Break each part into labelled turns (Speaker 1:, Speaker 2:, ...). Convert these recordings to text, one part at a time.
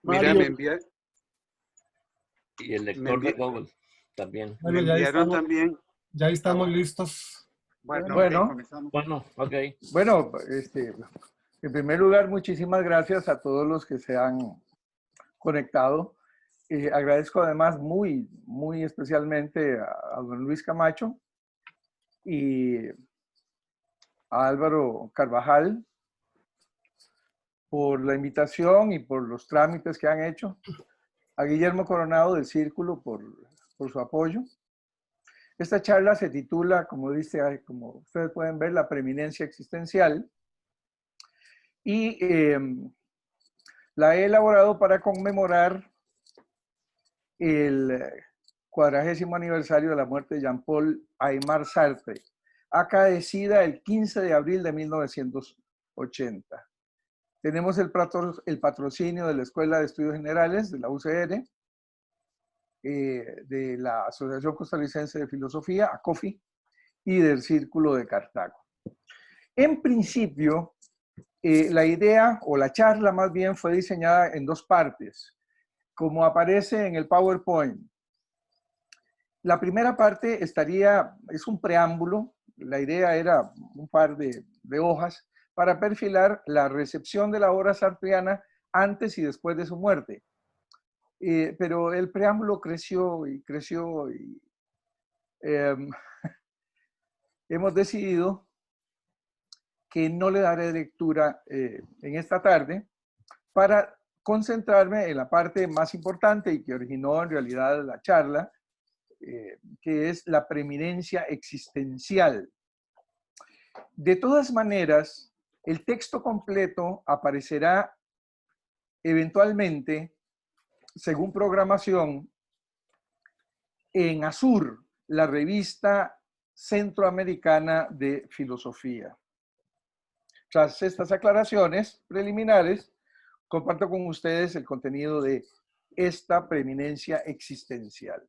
Speaker 1: Mira,
Speaker 2: Mario,
Speaker 3: Y el
Speaker 1: me
Speaker 3: lector de
Speaker 1: envi-
Speaker 3: Google también.
Speaker 1: me
Speaker 2: Mario,
Speaker 1: enviaron también.
Speaker 2: ya estamos listos.
Speaker 1: Bueno, ok,
Speaker 4: Bueno,
Speaker 1: comenzamos.
Speaker 3: Bueno, ok.
Speaker 4: bueno, en primer lugar, muchísimas gracias a todos los que se han conectado. Agradezco además muy especialmente a don Luis Camacho y a Álvaro Carvajal por la invitación y por los trámites que han hecho, a Guillermo Coronado del Círculo por su apoyo. Esta charla se titula, como ustedes pueden ver, La preeminencia existencial, y la he elaborado para conmemorar el 40º aniversario de la muerte de Jean-Paul Aimar Sartre, acaecida el 15 de abril de 1980. Tenemos el patrocinio de la Escuela de Estudios Generales, de la UCR, de la Asociación Costarricense de Filosofía, ACOFI, y del Círculo de Cartago. En principio, la idea, o la charla más bien, fue diseñada en dos partes, como aparece en el PowerPoint. La primera parte es un preámbulo. La idea era un par de hojas para perfilar la recepción de la obra sartreana antes y después de su muerte. Pero el preámbulo creció y hemos decidido que no le daré lectura en esta tarde para concentrarme en la parte más importante y que originó en realidad la charla, que es la preeminencia existencial. De todas maneras, el texto completo aparecerá eventualmente, según programación, en ASUR, la revista centroamericana de filosofía. Tras estas aclaraciones preliminares, comparto con ustedes el contenido de esta preeminencia existencial.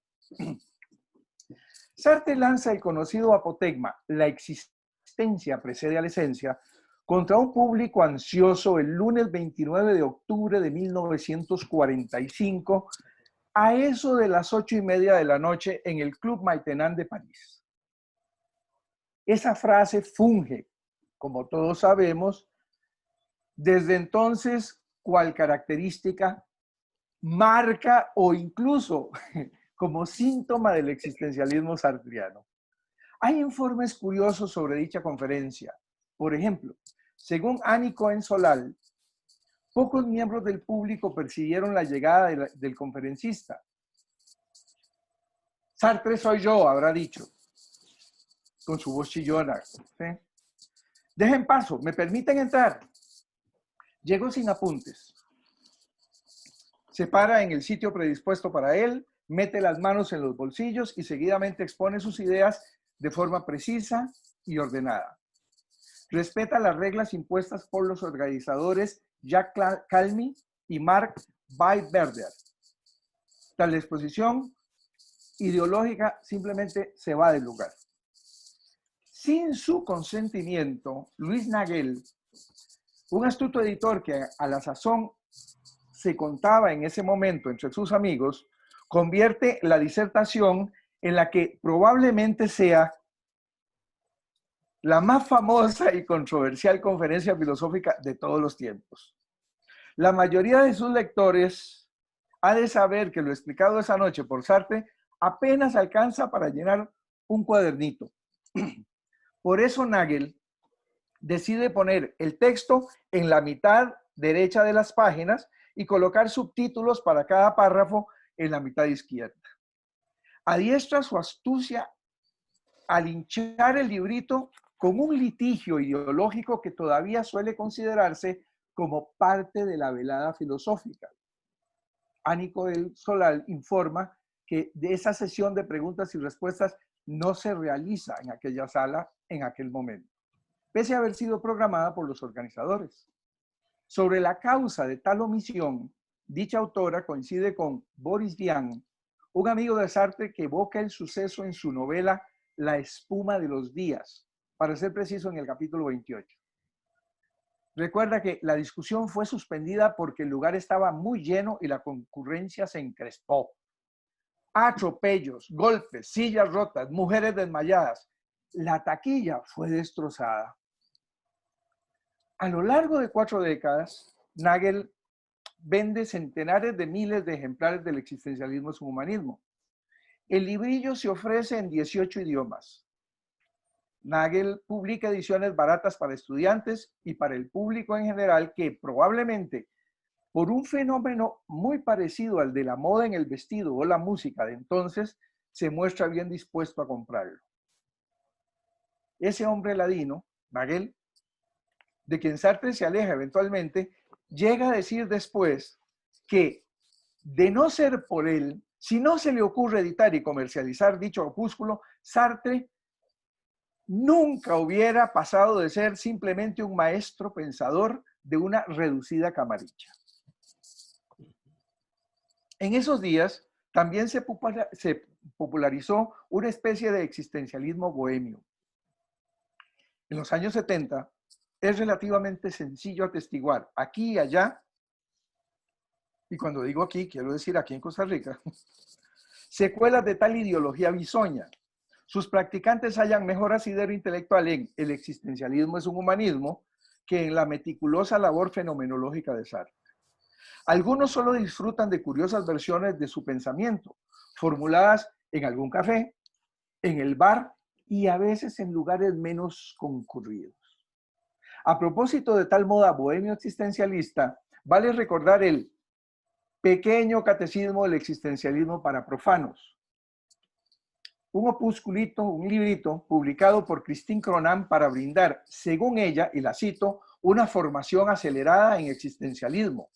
Speaker 4: Sartre lanza el conocido apotegma, la existencia precede a la esencia, contra un público ansioso el lunes 29 de octubre de 1945, a eso de las 8:30 de la noche en el Club Maitland de París. Esa frase funge, como todos sabemos, desde entonces cual característica, marca o incluso como síntoma del existencialismo sartriano. Hay informes curiosos sobre dicha conferencia. Por ejemplo, según Annie Cohen-Solal, pocos miembros del público percibieron la llegada del conferencista. Sartre soy yo, habrá dicho, con su voz chillona. ¿Sí? Dejen paso, me permiten entrar. Llegó sin apuntes. Se para en el sitio predispuesto para él, mete las manos en los bolsillos y seguidamente expone sus ideas de forma precisa y ordenada. Respeta las reglas impuestas por los organizadores Jacques Calmy y Marc Weiberder. Tal exposición ideológica simplemente se va del lugar. Sin su consentimiento, Luis Nagel, un astuto editor que a la sazón se contaba en ese momento entre sus amigos, convierte la disertación en la que probablemente sea la más famosa y controversial conferencia filosófica de todos los tiempos. La mayoría de sus lectores ha de saber que lo explicado esa noche por Sartre apenas alcanza para llenar un cuadernito. Por eso Nagel decide poner el texto en la mitad derecha de las páginas y colocar subtítulos para cada párrafo en la mitad izquierda. Adiestra su astucia al hinchar el librito con un litigio ideológico que todavía suele considerarse como parte de la velada filosófica. Annie Cohen-Solal informa que de esa sesión de preguntas y respuestas no se realiza en aquella sala en aquel momento, pese a haber sido programada por los organizadores. Sobre la causa de tal omisión, dicha autora coincide con Boris Vian, un amigo de Sartre que evoca el suceso en su novela La espuma de los días, para ser preciso en el capítulo 28. Recuerda que la discusión fue suspendida porque el lugar estaba muy lleno y la concurrencia se encrespó. Atropellos, golpes, sillas rotas, mujeres desmayadas. La taquilla fue destrozada. A lo largo de 4 décadas, Nagel vende centenares de miles de ejemplares del existencialismo y su humanismo. El librillo se ofrece en 18 idiomas. Nagel publica ediciones baratas para estudiantes y para el público en general que probablemente por un fenómeno muy parecido al de la moda en el vestido o la música de entonces, se muestra bien dispuesto a comprarlo. Ese hombre ladino, Nagel, de quien Sartre se aleja eventualmente, llega a decir después que de no ser por él, si no se le ocurre editar y comercializar dicho opúsculo, Sartre nunca hubiera pasado de ser simplemente un maestro pensador de una reducida camarilla. En esos días también se popularizó una especie de existencialismo bohemio. En los años 70 es relativamente sencillo atestiguar aquí y allá, y cuando digo aquí, quiero decir aquí en Costa Rica, secuelas de tal ideología bisoña. Sus practicantes hallan mejor asidero intelectual en el existencialismo es un humanismo que en la meticulosa labor fenomenológica de Sartre. Algunos solo disfrutan de curiosas versiones de su pensamiento, formuladas en algún café, en el bar y a veces en lugares menos concurridos. A propósito de tal moda bohemio existencialista, vale recordar el pequeño catecismo del existencialismo para profanos, un opusculito, un librito publicado por Christine Cronan para brindar, según ella, y la cito, una formación acelerada en existencialismo,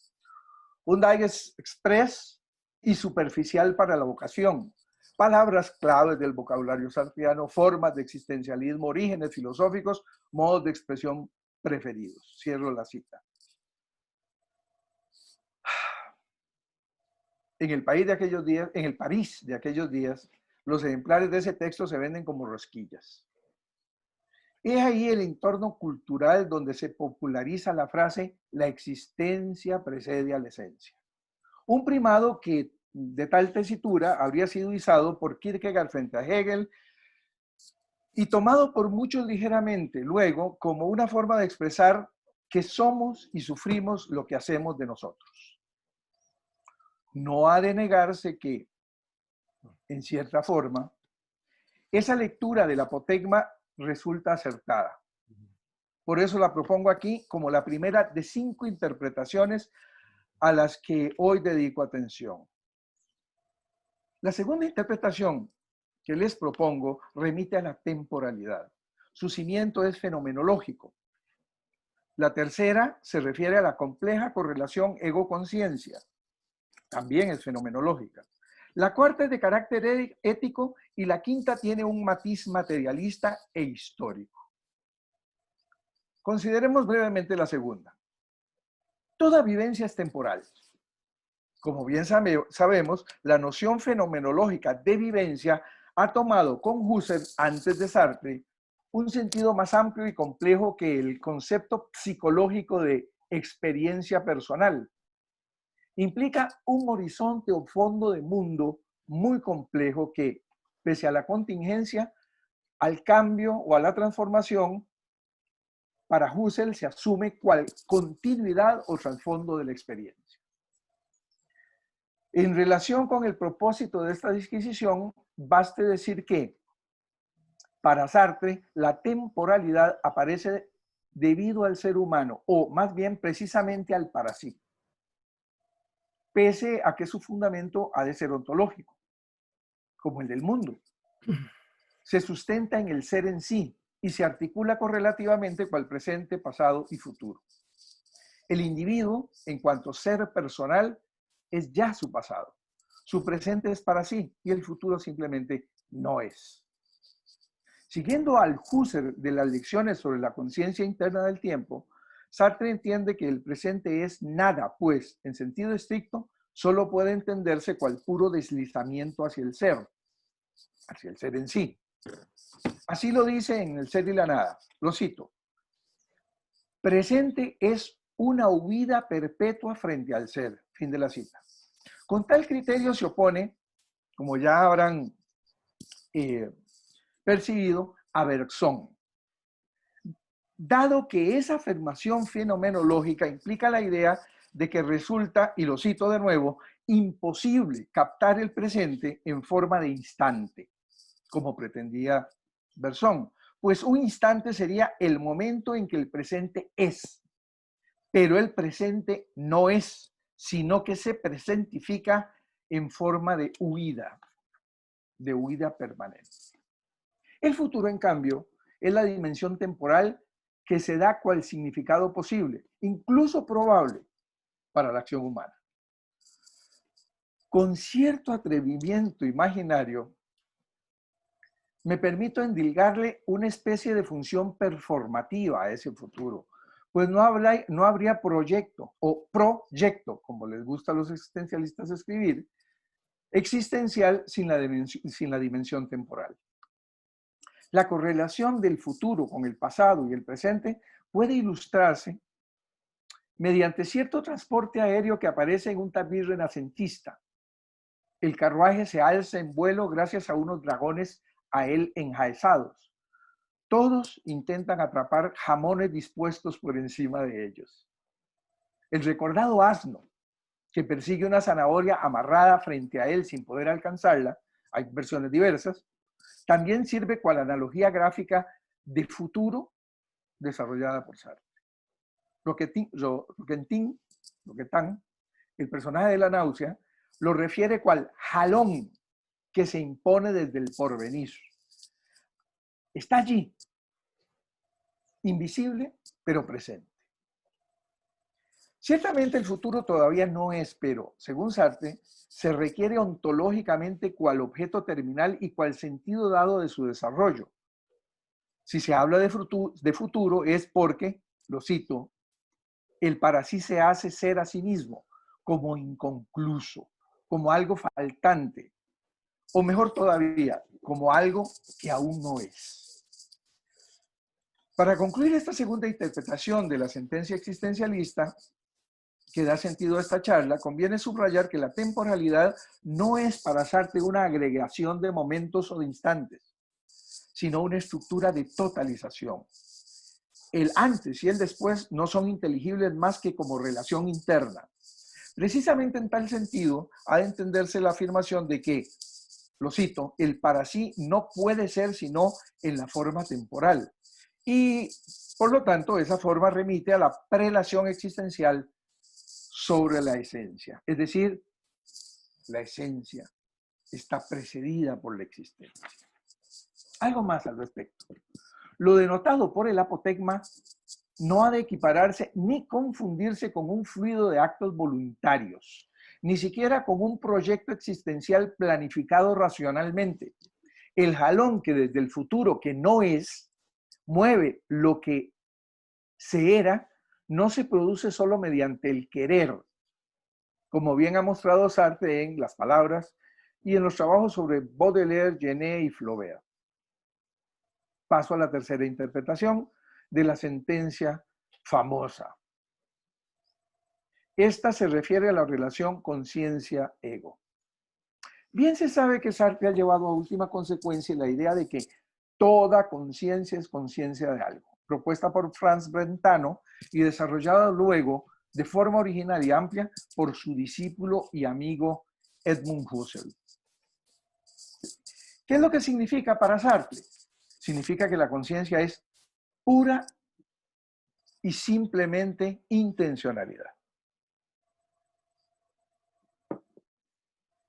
Speaker 4: un digest express y superficial para la vocación, palabras claves del vocabulario sartriano, formas de existencialismo, orígenes filosóficos, modos de expresión preferidos. Cierro la cita. En el país de aquellos días, en el París de aquellos días, los ejemplares de ese texto se venden como rosquillas. Es ahí el entorno cultural donde se populariza la frase la existencia precede a la esencia. Un primado que de tal tesitura habría sido usado por Kierkegaard frente a Hegel y tomado por muchos ligeramente luego como una forma de expresar que somos y sufrimos lo que hacemos de nosotros. No ha de negarse que, en cierta forma, esa lectura del apotegma resulta acertada. Por eso la propongo aquí como la primera de 5 interpretaciones a las que hoy dedico atención. La segunda interpretación que les propongo remite a la temporalidad. Su cimiento es fenomenológico. La tercera se refiere a la compleja correlación ego-conciencia. También es fenomenológica. La cuarta es de carácter ético y la quinta tiene un matiz materialista e histórico. Consideremos brevemente la segunda. Toda vivencia es temporal. Como bien sabemos, la noción fenomenológica de vivencia ha tomado con Husserl, antes de Sartre, un sentido más amplio y complejo que el concepto psicológico de experiencia personal. Implica un horizonte o fondo de mundo muy complejo que, pese a la contingencia, al cambio o a la transformación, para Husserl se asume cual continuidad o trasfondo de la experiencia. En relación con el propósito de esta disquisición, baste decir que, para Sartre, la temporalidad aparece debido al ser humano, o más bien precisamente al para sí, pese a que su fundamento ha de ser ontológico, como el del mundo. Se sustenta en el ser en sí y se articula correlativamente con el presente, pasado y futuro. El individuo, en cuanto ser personal, es ya su pasado. Su presente es para sí y el futuro simplemente no es. Siguiendo al Husserl de las lecciones sobre la conciencia interna del tiempo, Sartre entiende que el presente es nada, pues, en sentido estricto, solo puede entenderse cual puro deslizamiento hacia el ser en sí. Así lo dice en El ser y la nada. Lo cito. Presente es una huida perpetua frente al ser. Fin de la cita. Con tal criterio se opone, como ya habrán percibido, a Bergson. Dado que esa afirmación fenomenológica implica la idea de que resulta, y lo cito de nuevo, imposible captar el presente en forma de instante, como pretendía Bergson, pues un instante sería el momento en que el presente es, pero el presente no es, sino que se presentifica en forma de huida permanente. El futuro, en cambio, es la dimensión temporal que se da cual significado posible, incluso probable, para la acción humana. Con cierto atrevimiento imaginario, me permito endilgarle una especie de función performativa a ese futuro, pues no habría proyecto o proyecto, como les gusta a los existencialistas escribir, existencial sin la dimensión temporal. La correlación del futuro con el pasado y el presente puede ilustrarse mediante cierto transporte aéreo que aparece en un tapiz renacentista. El carruaje se alza en vuelo gracias a unos dragones a él enjaezados. Todos intentan atrapar jamones dispuestos por encima de ellos. El recordado asno que persigue una zanahoria amarrada frente a él sin poder alcanzarla, hay versiones diversas, también sirve cual analogía gráfica de futuro desarrollada por Sartre. Roquentin, el personaje de la náusea, lo refiere cual jalón que se impone desde el porvenir. Está allí, invisible, pero presente. Ciertamente el futuro todavía no es, pero, según Sartre, se requiere ontológicamente cual objeto terminal y cual sentido dado de su desarrollo. Si se habla de futuro es porque, lo cito, el para sí se hace ser a sí mismo, como inconcluso, como algo faltante, o mejor todavía, como algo que aún no es. Para concluir esta segunda interpretación de la sentencia existencialista, que da sentido a esta charla, conviene subrayar que la temporalidad no es para Sartre una agregación de momentos o de instantes, sino una estructura de totalización. El antes y el después no son inteligibles más que como relación interna. Precisamente en tal sentido, ha de entenderse la afirmación de que, lo cito, el para sí no puede ser sino en la forma temporal. Y, por lo tanto, esa forma remite a la prelación existencial sobre la esencia. Es decir, la esencia está precedida por la existencia. Algo más al respecto. Lo denotado por el apotegma no ha de equipararse ni confundirse con un fluido de actos voluntarios, ni siquiera con un proyecto existencial planificado racionalmente. El jalón que desde el futuro, que no es, mueve lo que se era, no se produce solo mediante el querer, como bien ha mostrado Sartre en Las Palabras y en los trabajos sobre Baudelaire, Genet y Flaubert. Paso a la tercera interpretación de la sentencia famosa. Esta se refiere a la relación conciencia-ego. Bien se sabe que Sartre ha llevado a última consecuencia la idea de que toda conciencia es conciencia de algo, propuesta por Franz Brentano y desarrollada luego de forma original y amplia por su discípulo y amigo Edmund Husserl. ¿Qué es lo que significa para Sartre? Significa que la conciencia es pura y simplemente intencionalidad.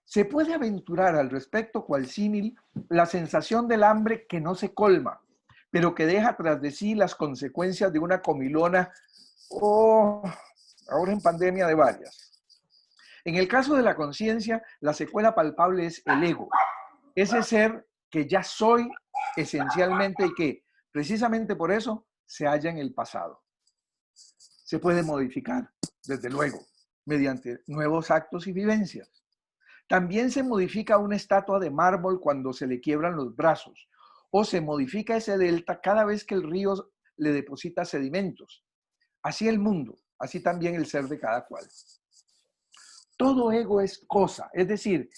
Speaker 4: Se puede aventurar al respecto cual símil la sensación del hambre que no se colma, pero que deja tras de sí las consecuencias de una comilona o, ahora en pandemia, de varias. En el caso de la conciencia, la secuela palpable es el ego, ese ser que ya soy esencialmente y que, precisamente por eso, se halla en el pasado. Se puede modificar, desde luego, mediante nuevos actos y vivencias. También se modifica una estatua de mármol cuando se le quiebran los brazos, o se modifica ese delta cada vez que el río le deposita sedimentos. Así el mundo, así también el ser de cada cual. Todo ego es cosa, es decir,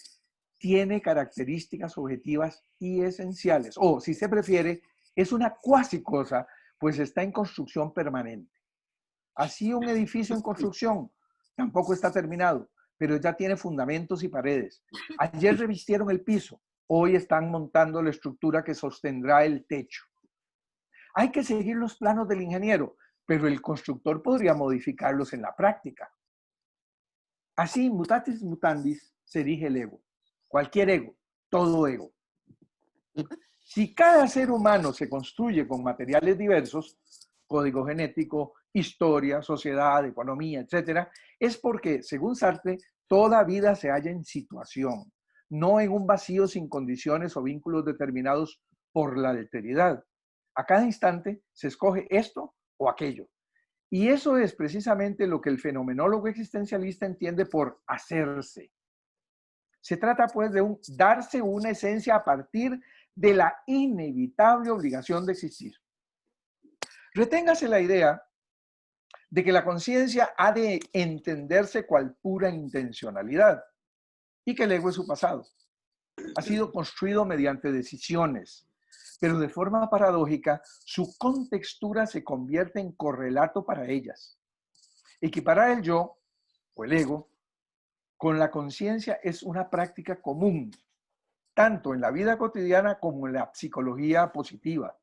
Speaker 4: tiene características objetivas y esenciales, o si se prefiere, es una cuasi cosa, pues está en construcción permanente. Así un edificio en construcción tampoco está terminado, pero ya tiene fundamentos y paredes. Ayer revistieron el piso, hoy están montando la estructura que sostendrá el techo. Hay que seguir los planos del ingeniero, pero el constructor podría modificarlos en la práctica. Así, mutatis mutandis, se erige el ego. Cualquier ego, todo ego. Si cada ser humano se construye con materiales diversos, código genético, historia, sociedad, economía, etc., es porque, según Sartre, toda vida se halla en situación, no en un vacío sin condiciones o vínculos determinados por la alteridad. A cada instante se escoge esto o aquello. Y eso es precisamente lo que el fenomenólogo existencialista entiende por hacerse. Se trata pues de darse una esencia a partir de la inevitable obligación de existir. Reténgase la idea de que la conciencia ha de entenderse cual pura intencionalidad y que el ego es su pasado. Ha sido construido mediante decisiones, pero de forma paradójica, su contextura se convierte en correlato para ellas. Equiparar el yo, o el ego, con la conciencia es una práctica común, tanto en la vida cotidiana como en la psicología positiva.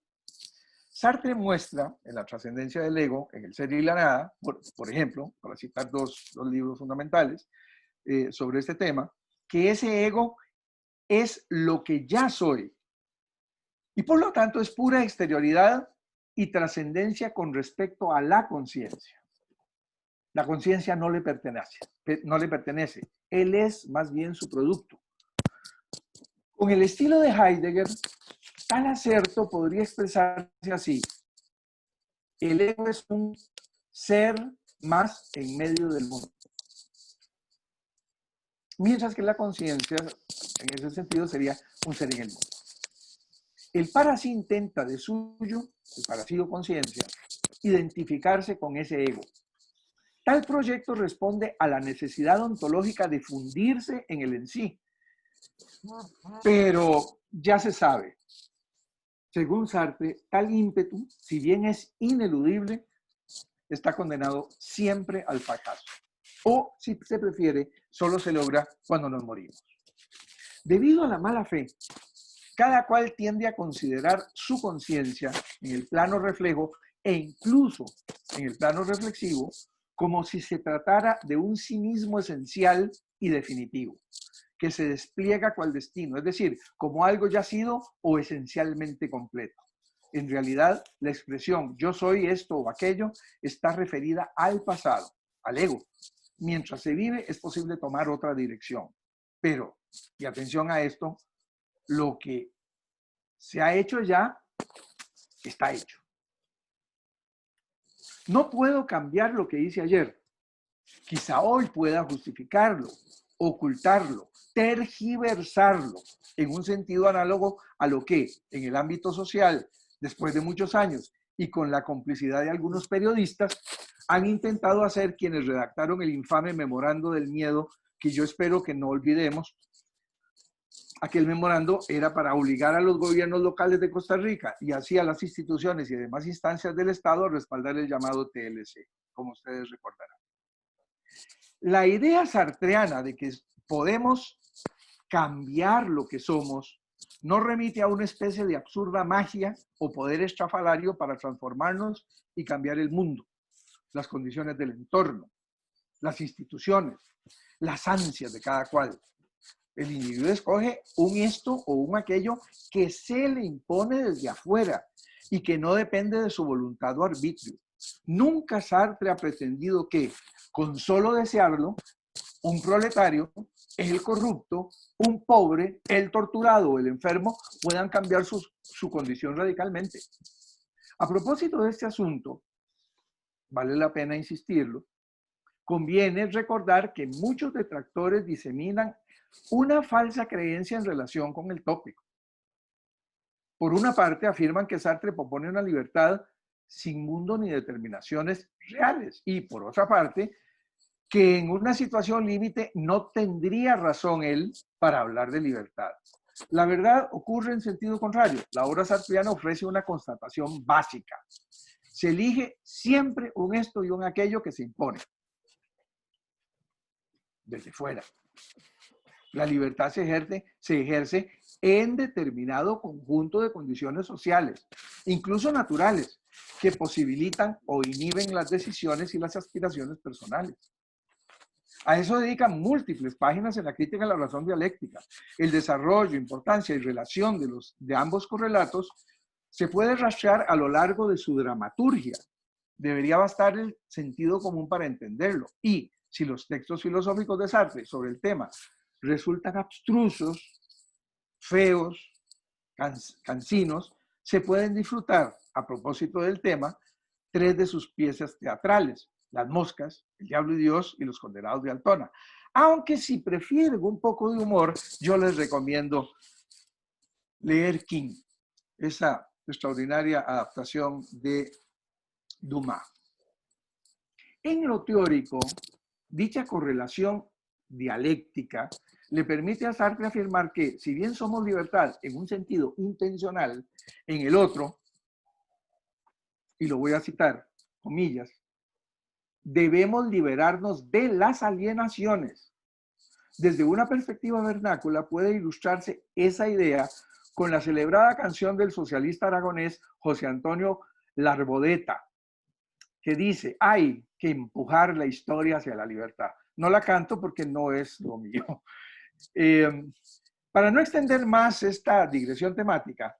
Speaker 4: Sartre muestra en la trascendencia del ego, en El ser y la nada, por ejemplo, para citar dos libros fundamentales sobre este tema, que ese ego es lo que ya soy y por lo tanto es pura exterioridad y trascendencia con respecto a la conciencia. La conciencia no le pertenece, él es más bien su producto. Con el estilo de Heidegger, tal acerto podría expresarse así: el ego es un ser más en medio del mundo. Mientras que la conciencia, en ese sentido, sería un ser en el mundo. El para sí intenta de suyo, el para sí o conciencia, identificarse con ese ego. Tal proyecto responde a la necesidad ontológica de fundirse en el en sí. Pero ya se sabe, según Sartre, tal ímpetu, si bien es ineludible, está condenado siempre al fracaso. O, si se prefiere, solo se logra cuando nos morimos. Debido a la mala fe, cada cual tiende a considerar su conciencia en el plano reflejo e incluso en el plano reflexivo como si se tratara de un sí mismo esencial y definitivo, que se despliega cual destino, es decir, como algo ya sido o esencialmente completo. En realidad, la expresión yo soy esto o aquello está referida al pasado, al ego. Mientras se vive es posible tomar otra dirección. Pero, y atención a esto, lo que se ha hecho ya, está hecho. No puedo cambiar lo que hice ayer. Quizá hoy pueda justificarlo, ocultarlo, tergiversarlo, en un sentido análogo a lo que, en el ámbito social, después de muchos años y con la complicidad de algunos periodistas, han intentado hacer quienes redactaron el infame memorando del miedo, que yo espero que no olvidemos. Aquel memorando era para obligar a los gobiernos locales de Costa Rica y así a las instituciones y demás instancias del Estado a respaldar el llamado TLC, como ustedes recordarán. La idea sartreana de que podemos cambiar lo que somos nos remite a una especie de absurda magia o poder estrafalario para transformarnos y cambiar el mundo, las condiciones del entorno, las instituciones, las ansias de cada cual. El individuo escoge un esto o un aquello que se le impone desde afuera y que no depende de su voluntad o arbitrio. Nunca Sartre ha pretendido que, con solo desearlo, un proletario, el corrupto, un pobre, el torturado o el enfermo puedan cambiar su condición radicalmente. A propósito de este asunto, vale la pena insistirlo, conviene recordar que muchos detractores diseminan una falsa creencia en relación con el tópico. Por una parte, afirman que Sartre propone una libertad sin mundo ni determinaciones reales. Y por otra parte, que en una situación límite no tendría razón él para hablar de libertad. La verdad ocurre en sentido contrario. La obra sartreana ofrece una constatación básica. Se elige siempre un esto y un aquello que se impone desde fuera. La libertad se ejerce en determinado conjunto de condiciones sociales, incluso naturales, que posibilitan o inhiben las decisiones y las aspiraciones personales. A eso dedican múltiples páginas en la crítica de la razón dialéctica. El desarrollo, importancia y relación de ambos correlatos se puede rastrear a lo largo de su dramaturgia. Debería bastar el sentido común para entenderlo. Y si los textos filosóficos de Sartre sobre el tema resultan abstrusos, feos, cansinos, se pueden disfrutar, a propósito del tema, 3 de sus piezas teatrales: Las Moscas, El Diablo y Dios y Los Condenados de Altona. Aunque si prefieren un poco de humor, yo les recomiendo leer King, esa extraordinaria adaptación de Dumas. En lo teórico, dicha correlación dialéctica le permite a Sartre afirmar que, si bien somos libertad en un sentido intencional, en el otro, y lo voy a citar, comillas, debemos liberarnos de las alienaciones. Desde una perspectiva vernácula puede ilustrarse esa idea con la celebrada canción del socialista aragonés José Antonio Larbodeta, que dice: hay que empujar la historia hacia la libertad. No la canto porque no es lo mío. Para no extender más esta digresión temática,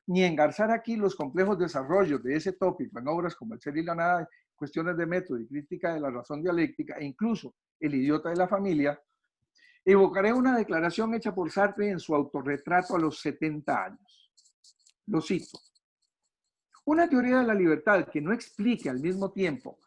Speaker 4: ni engarzar aquí los complejos desarrollos de ese tópico en obras como El ser y la nada, Cuestiones de método y crítica de la razón dialéctica, e incluso El idiota de la familia, evocaré una declaración hecha por Sartre en su autorretrato a los 70 años. Lo cito: una teoría de la libertad que no explique al mismo tiempo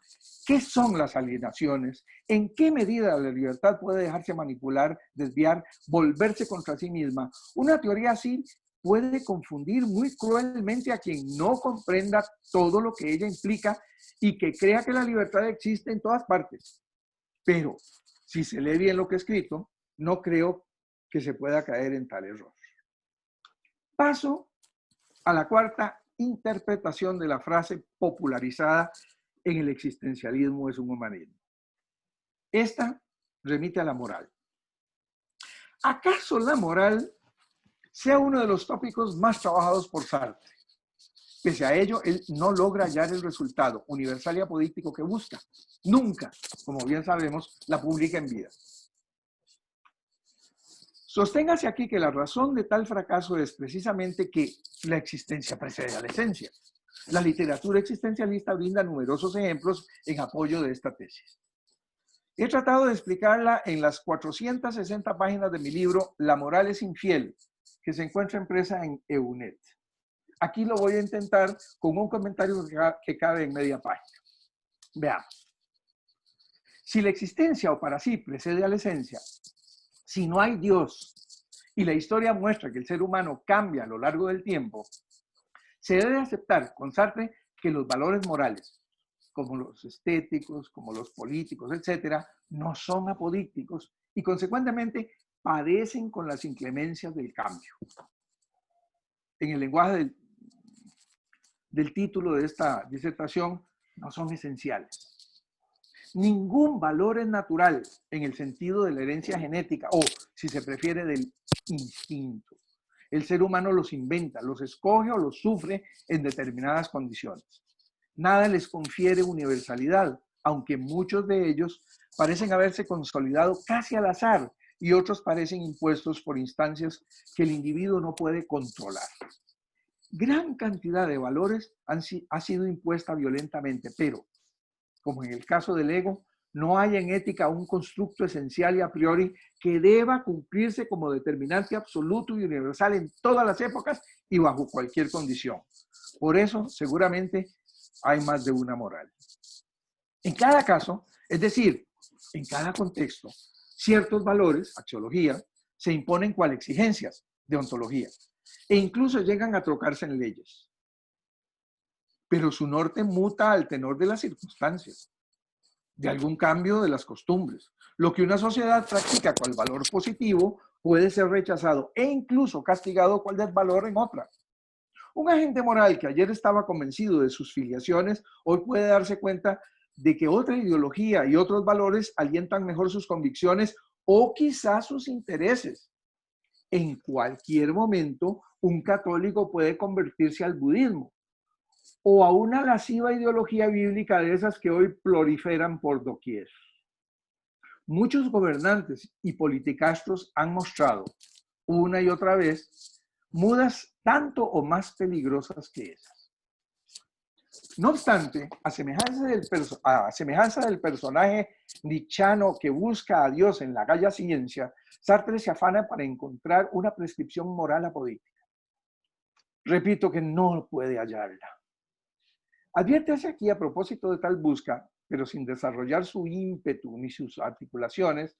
Speaker 4: qué son las alienaciones, en qué medida la libertad puede dejarse manipular, desviar, volverse contra sí misma. Una teoría así puede confundir muy cruelmente a quien no comprenda todo lo que ella implica y que crea que la libertad existe en todas partes. Pero si se lee bien lo que he escrito, no creo que se pueda caer en tal error. Paso a la cuarta interpretación de la frase popularizada en el existencialismo es un humanismo. Esta remite a la moral. ¿Acaso la moral sea uno de los tópicos más trabajados por Sartre? Pese a ello, él no logra hallar el resultado universal y apolítico que busca. Nunca, como bien sabemos, la publica en vida. Sosténgase aquí que la razón de tal fracaso es precisamente que la existencia precede a la esencia. La literatura existencialista brinda numerosos ejemplos en apoyo de esta tesis. He tratado de explicarla en las 460 páginas de mi libro La moral es infiel, que se encuentra impresa en EUNET. Aquí lo voy a intentar con un comentario que cabe en media página. Veamos. Si la existencia o para sí precede a la esencia, si no hay Dios y la historia muestra que el ser humano cambia a lo largo del tiempo, se debe aceptar con Sartre que los valores morales, como los estéticos, como los políticos, etcétera, no son apodícticos y consecuentemente padecen con las inclemencias del cambio. En el lenguaje del título de esta disertación, no son esenciales. Ningún valor es natural en el sentido de la herencia genética o, si se prefiere, del instinto. El ser humano los inventa, los escoge o los sufre en determinadas condiciones. Nada les confiere universalidad, aunque muchos de ellos parecen haberse consolidado casi al azar y otros parecen impuestos por instancias que el individuo no puede controlar. Gran cantidad de valores ha sido impuesta violentamente, pero, como en el caso del ego, no hay en ética un constructo esencial y a priori que deba cumplirse como determinante absoluto y universal en todas las épocas y bajo cualquier condición. Por eso, seguramente, hay más de una moral. En cada caso, es decir, en cada contexto, ciertos valores, axiología, se imponen cual exigencias, deontología, e incluso llegan a trocarse en leyes. pero su norte muta al tenor de las circunstancias, de algún cambio de las costumbres. Lo que una sociedad practica cual valor positivo puede ser rechazado e incluso castigado cual desvalor en otra. Un agente moral que ayer estaba convencido de sus filiaciones, hoy puede darse cuenta de que otra ideología y otros valores alientan mejor sus convicciones o quizás sus intereses. En cualquier momento, un católico puede convertirse al budismo o a una lasciva ideología bíblica de esas que hoy proliferan por doquier. Muchos gobernantes y politicastros han mostrado una y otra vez mudas tanto o más peligrosas que esas. No obstante, a semejanza del personaje nichano que busca a Dios en la gaya ciencia, Sartre se afana para encontrar una prescripción moral apodíctica. Repito que no puede hallarla. Adviértese aquí a propósito de tal busca, pero sin desarrollar su ímpetu ni sus articulaciones,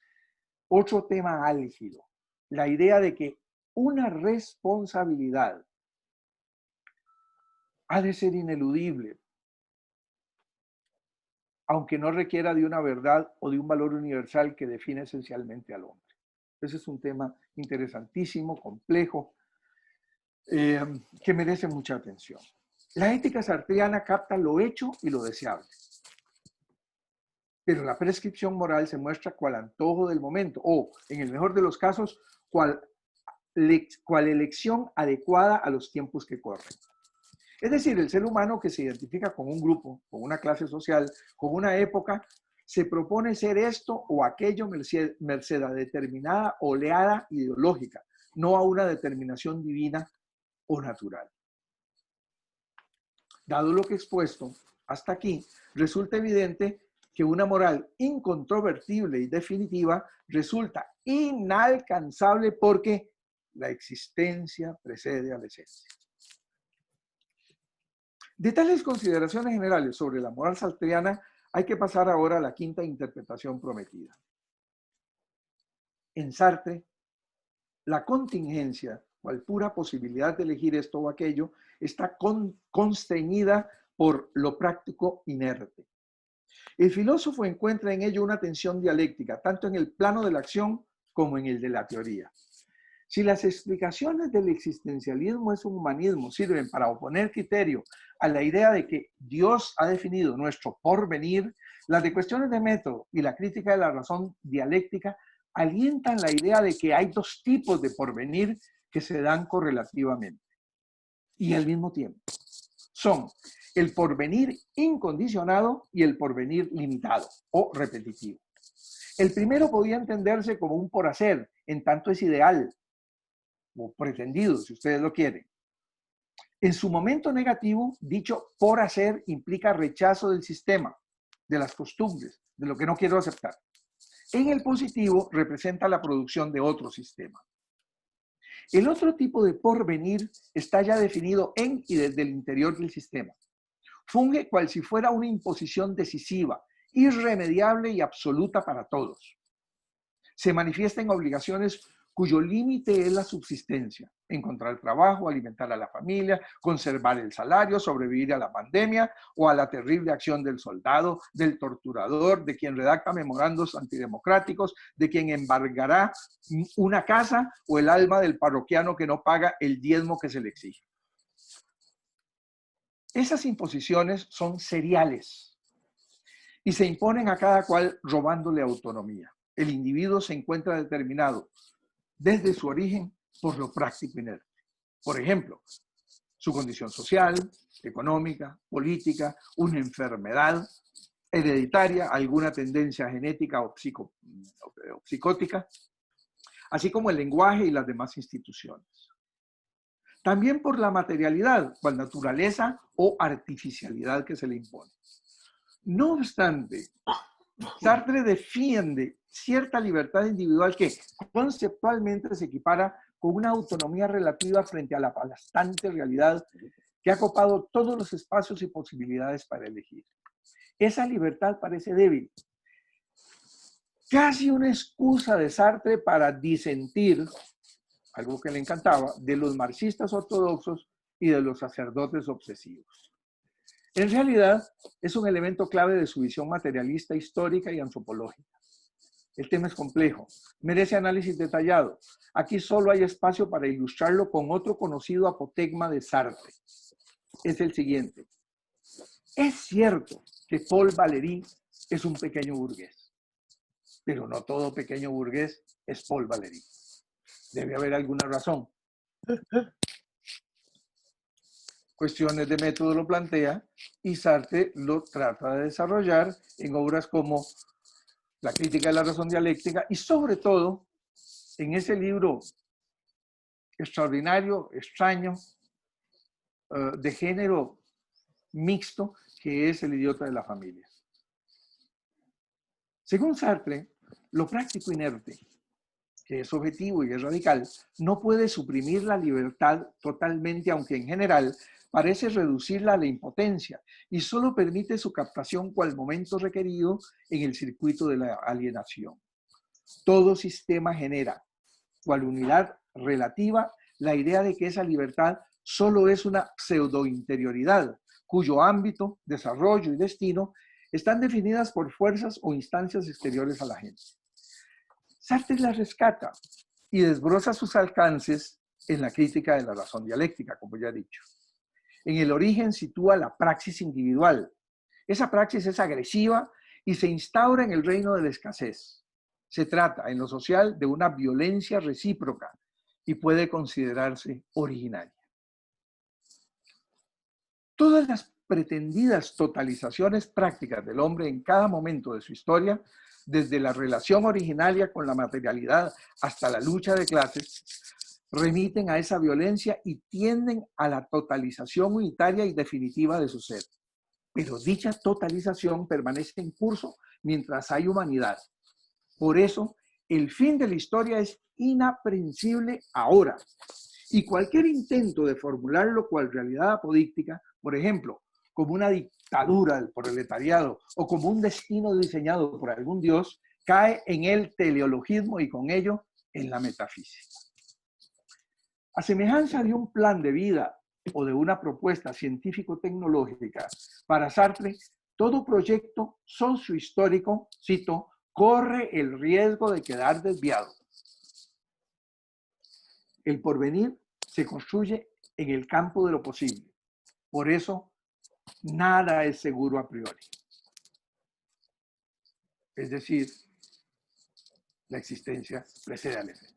Speaker 4: otro tema álgido, la idea de que una responsabilidad ha de ser ineludible, aunque no requiera de una verdad o de un valor universal que define esencialmente al hombre. Ese es un tema interesantísimo, complejo, que merece mucha atención. La ética sartreana capta lo hecho y lo deseable, pero la prescripción moral se muestra cual antojo del momento o, en el mejor de los casos, cual elección adecuada a los tiempos que corren. Es decir, el ser humano que se identifica con un grupo, con una clase social, con una época, se propone ser esto o aquello merced a determinada oleada ideológica, no a una determinación divina o natural. Dado lo que he expuesto hasta aquí, resulta evidente que una moral incontrovertible y definitiva resulta inalcanzable porque la existencia precede a la esencia. De tales consideraciones generales sobre la moral sartreana, hay que pasar ahora a la quinta interpretación prometida. En Sartre, la contingencia, cual pura posibilidad de elegir esto o aquello, está constreñida por lo práctico inerte. El filósofo encuentra en ello una tensión dialéctica, tanto en el plano de la acción como en el de la teoría. Si las explicaciones del existencialismo es un humanismo sirven para oponer criterio a la idea de que Dios ha definido nuestro porvenir, las de cuestiones de método y la crítica de la razón dialéctica alientan la idea de que hay dos tipos de porvenir que se dan correlativamente y al mismo tiempo. Son el porvenir incondicionado y el porvenir limitado o repetitivo. El primero podía entenderse como un por hacer, en tanto es ideal, o pretendido, si ustedes lo quieren. En su momento negativo, dicho por hacer implica rechazo del sistema, de las costumbres, de lo que no quiero aceptar. En el positivo, representa la producción de otro sistema. El otro tipo de porvenir está ya definido en y desde el interior del sistema. Funge cual si fuera una imposición decisiva, irremediable y absoluta para todos. Se manifiesta en obligaciones cuyo límite es la subsistencia, encontrar trabajo, alimentar a la familia, conservar el salario, sobrevivir a la pandemia o a la terrible acción del soldado, del torturador, de quien redacta memorandos antidemocráticos, de quien embargará una casa o el alma del parroquiano que no paga el diezmo que se le exige. Esas imposiciones son seriales y se imponen a cada cual robándole autonomía. El individuo se encuentra determinado desde su origen por lo práctico inerte. Por ejemplo, su condición social, económica, política, una enfermedad hereditaria, alguna tendencia genética o psicótica, así como el lenguaje y las demás instituciones. También por la materialidad, cual naturaleza o artificialidad que se le impone. No obstante, Sartre defiende cierta libertad individual que conceptualmente se equipara con una autonomía relativa frente a la aplastante realidad que ha copado todos los espacios y posibilidades para elegir. Esa libertad parece débil, casi una excusa de Sartre para disentir, algo que le encantaba, de los marxistas ortodoxos y de los sacerdotes obsesivos. En realidad, es un elemento clave de su visión materialista, histórica y antropológica. El tema es complejo, merece análisis detallado. Aquí solo hay espacio para ilustrarlo con otro conocido apotegma de Sartre. Es el siguiente. Es cierto que Paul Valéry es un pequeño burgués, pero no todo pequeño burgués es Paul Valéry. Debe haber alguna razón. Cuestiones de método lo plantea y Sartre lo trata de desarrollar en obras como La crítica de la razón dialéctica y sobre todo en ese libro extraordinario, extraño, de género mixto, que es El idiota de la familia. Según Sartre, lo práctico inerte, que es objetivo y es radical, no puede suprimir la libertad totalmente, aunque en general parece reducirla a la impotencia y solo permite su captación cual momento requerido en el circuito de la alienación. Todo sistema genera, cual unidad relativa, la idea de que esa libertad solo es una pseudo-interioridad, cuyo ámbito, desarrollo y destino están definidas por fuerzas o instancias exteriores a la gente. Sartre la rescata y desbroza sus alcances en la crítica de la razón dialéctica, como ya he dicho. En el origen sitúa la praxis individual. Esa praxis es agresiva y se instaura en el reino de la escasez. Se trata, en lo social, de una violencia recíproca y puede considerarse originaria. Todas las pretendidas totalizaciones prácticas del hombre en cada momento de su historia, desde la relación originaria con la materialidad hasta la lucha de clases, remiten a esa violencia y tienden a la totalización unitaria y definitiva de su ser. Pero dicha totalización permanece en curso mientras hay humanidad. Por eso, el fin de la historia es inaprensible ahora. Y cualquier intento de formularlo cual realidad apodíctica, por ejemplo, como una dictadura del proletariado o como un destino diseñado por algún dios, cae en el teleologismo y con ello en la metafísica. A semejanza de un plan de vida o de una propuesta científico-tecnológica, para Sartre, todo proyecto sociohistórico, cito, corre el riesgo de quedar desviado. El porvenir se construye en el campo de lo posible. Por eso, nada es seguro a priori. Es decir, la existencia precede a la esencia.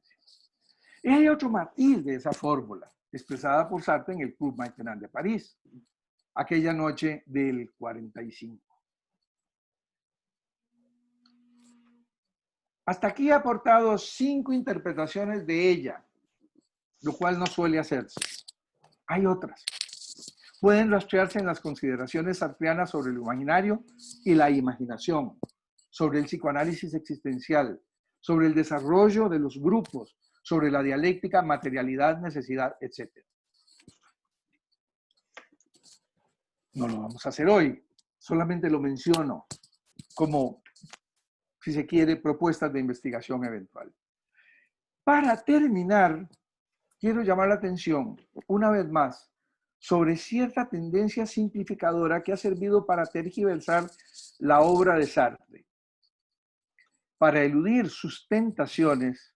Speaker 4: Y hay otro matiz de esa fórmula, expresada por Sartre en el Club Maitland de París, aquella noche del 45. Hasta aquí he aportado 5 interpretaciones de ella, lo cual no suele hacerse. Hay otras. Pueden rastrearse en las consideraciones sartreanas sobre lo imaginario y la imaginación, sobre el psicoanálisis existencial, sobre el desarrollo de los grupos, sobre la dialéctica, materialidad, necesidad, etc. No lo vamos a hacer hoy, solamente lo menciono como, si se quiere, propuestas de investigación eventual. Para terminar, quiero llamar la atención, una vez más, sobre cierta tendencia simplificadora que ha servido para tergiversar la obra de Sartre. Para eludir sus tentaciones,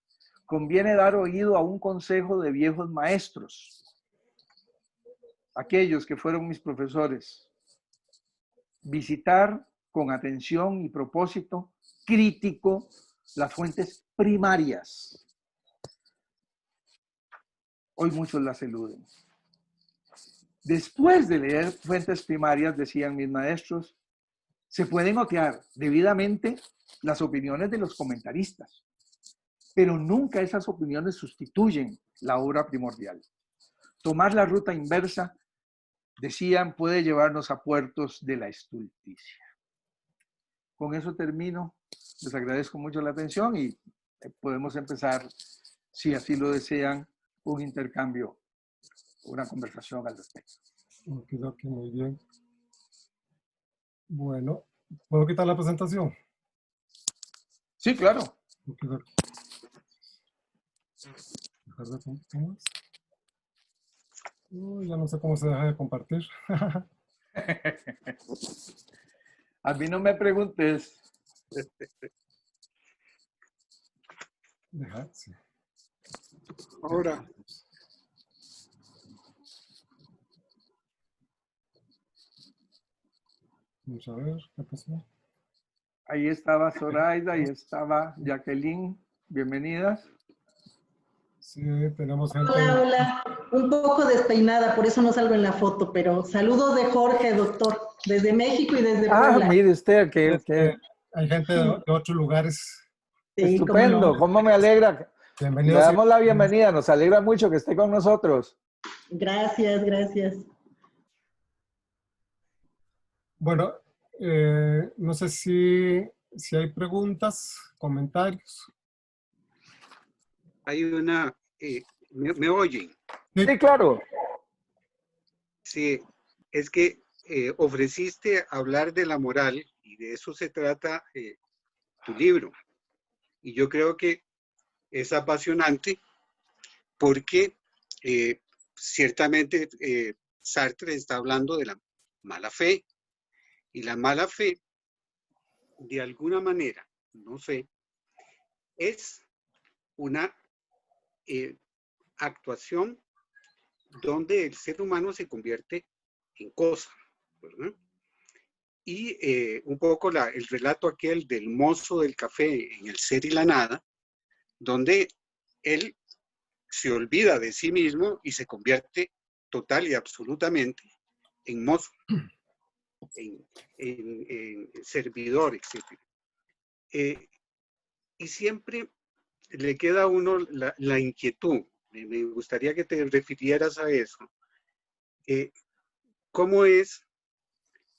Speaker 4: conviene dar oído a un consejo de viejos maestros, aquellos que fueron mis profesores. Visitar con atención y propósito crítico las fuentes primarias. Hoy muchos las eluden. Después de leer fuentes primarias, decían mis maestros, se pueden otear debidamente las opiniones de los comentaristas, pero nunca esas opiniones sustituyen la obra primordial. Tomar la ruta inversa, decían, puede llevarnos a puertos de la estulticia. Con eso termino. Les agradezco mucho la atención y podemos empezar, si así lo desean, un intercambio, una conversación al respecto.
Speaker 2: Ok, muy bien. Bueno, ¿puedo quitar la presentación?
Speaker 4: Sí, claro.
Speaker 2: Ok. Dejar de ¿cómo es? Ya no sé cómo se deja de compartir.
Speaker 4: A mí no me preguntes.
Speaker 2: Deja, sí.
Speaker 1: Ahora,
Speaker 2: Vamos a ver qué pasó.
Speaker 4: Ahí estaba Zoraida, ahí estaba Jacqueline. Bienvenidas.
Speaker 2: Sí, tenemos gente.
Speaker 3: Hola, hola. Un poco despeinada, por eso no salgo en la foto, pero saludos de Jorge, doctor, desde México y desde Puebla.
Speaker 4: Mire usted, qué
Speaker 2: Hay gente de 8 lugares.
Speaker 3: Sí, cómo
Speaker 4: estupendo.
Speaker 3: no.
Speaker 4: ¿Cómo me alegra? Le
Speaker 2: Bienvenidos.
Speaker 4: damos la bienvenida. Nos alegra mucho que esté con nosotros.
Speaker 3: Gracias, gracias.
Speaker 2: Bueno, no sé si hay preguntas, comentarios.
Speaker 1: hay una... ¿me oyen?
Speaker 4: Sí, claro.
Speaker 1: Sí, es que ofreciste hablar de la moral y de eso se trata tu libro. Y yo creo que es apasionante porque ciertamente Sartre está hablando de la mala fe. Y la mala fe, de alguna manera, no sé, es una actuación donde el ser humano se convierte en cosa, ¿verdad? Y un poco el relato aquel del mozo del café en El ser y la nada, donde él se olvida de sí mismo y se convierte total y absolutamente en mozo, en servidor, etc. Y siempre le queda a uno la inquietud. Me gustaría que te refirieras a eso. ¿Cómo es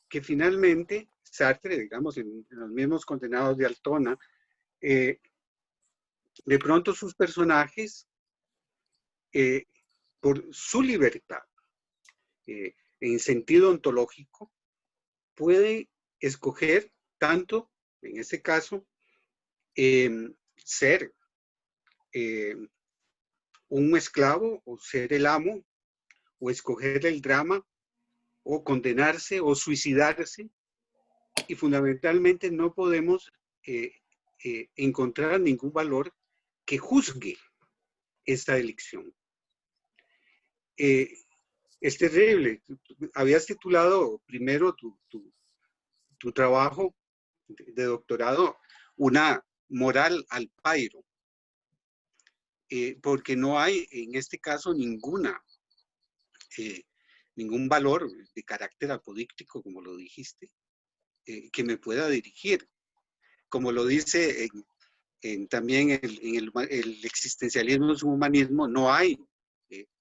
Speaker 1: que finalmente Sartre, digamos, en los mismos Condenados de Altona, de pronto sus personajes, por su libertad, en sentido ontológico, pueden escoger tanto, en este caso, ser un esclavo o ser el amo, o escoger el drama, o condenarse o suicidarse, y fundamentalmente no podemos encontrar ningún valor que juzgue esta elección. Es terrible. Habías titulado primero tu trabajo de doctorado una moral al pairo, porque no hay en este caso ningún valor de carácter apodíctico, como lo dijiste, que me pueda dirigir. Como lo dice también en el existencialismo, su humanismo, no hay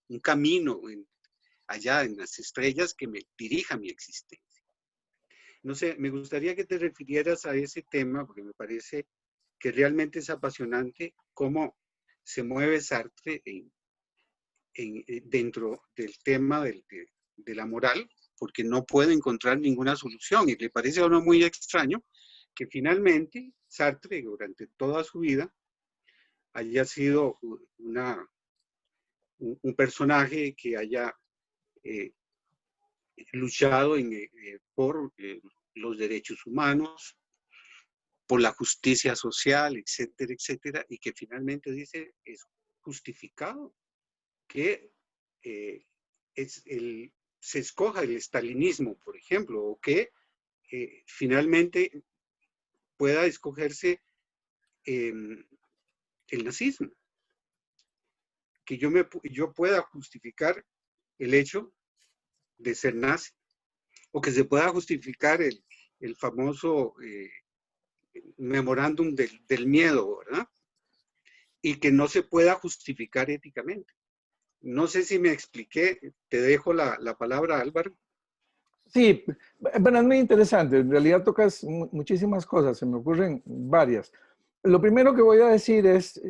Speaker 1: un camino allá en las estrellas que me dirija mi existencia. No sé, me gustaría que te refirieras a ese tema, porque me parece que realmente es apasionante cómo se mueve Sartre dentro del tema de la moral, porque no puede encontrar ninguna solución. Y le parece a uno muy extraño que finalmente Sartre, durante toda su vida, haya sido un personaje que haya luchado por los derechos humanos, por la justicia social, etcétera, etcétera, y que finalmente dice, es justificado que se escoja el estalinismo, por ejemplo, o que finalmente pueda escogerse el nazismo, que yo pueda justificar el hecho de ser nazi, o que se pueda justificar el famoso memorándum del miedo, ¿verdad? Y que no se pueda justificar éticamente. No sé si me expliqué, te dejo la palabra, Álvaro.
Speaker 4: Sí, bueno, es muy interesante. En realidad tocas muchísimas cosas, se me ocurren varias. Lo primero que voy a decir es,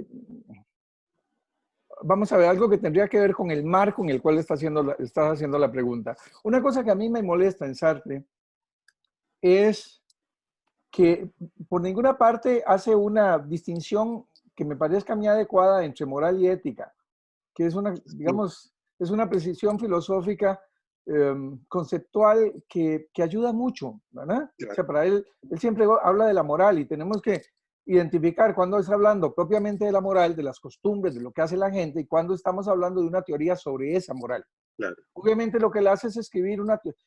Speaker 4: vamos a ver, algo que tendría que ver con el marco en el cual estás haciendo la pregunta. Una cosa que a mí me molesta en Sartre es que por ninguna parte hace una distinción que me parezca a mí adecuada entre moral y ética, que es una, digamos, es una precisión filosófica conceptual que ayuda mucho, ¿verdad?
Speaker 1: Claro.
Speaker 4: O sea, para él siempre habla de la moral y tenemos que identificar cuándo está hablando propiamente de la moral, de las costumbres, de lo que hace la gente y cuándo estamos hablando de una teoría sobre esa moral.
Speaker 1: Claro.
Speaker 4: Obviamente lo que él hace es escribir una teoría.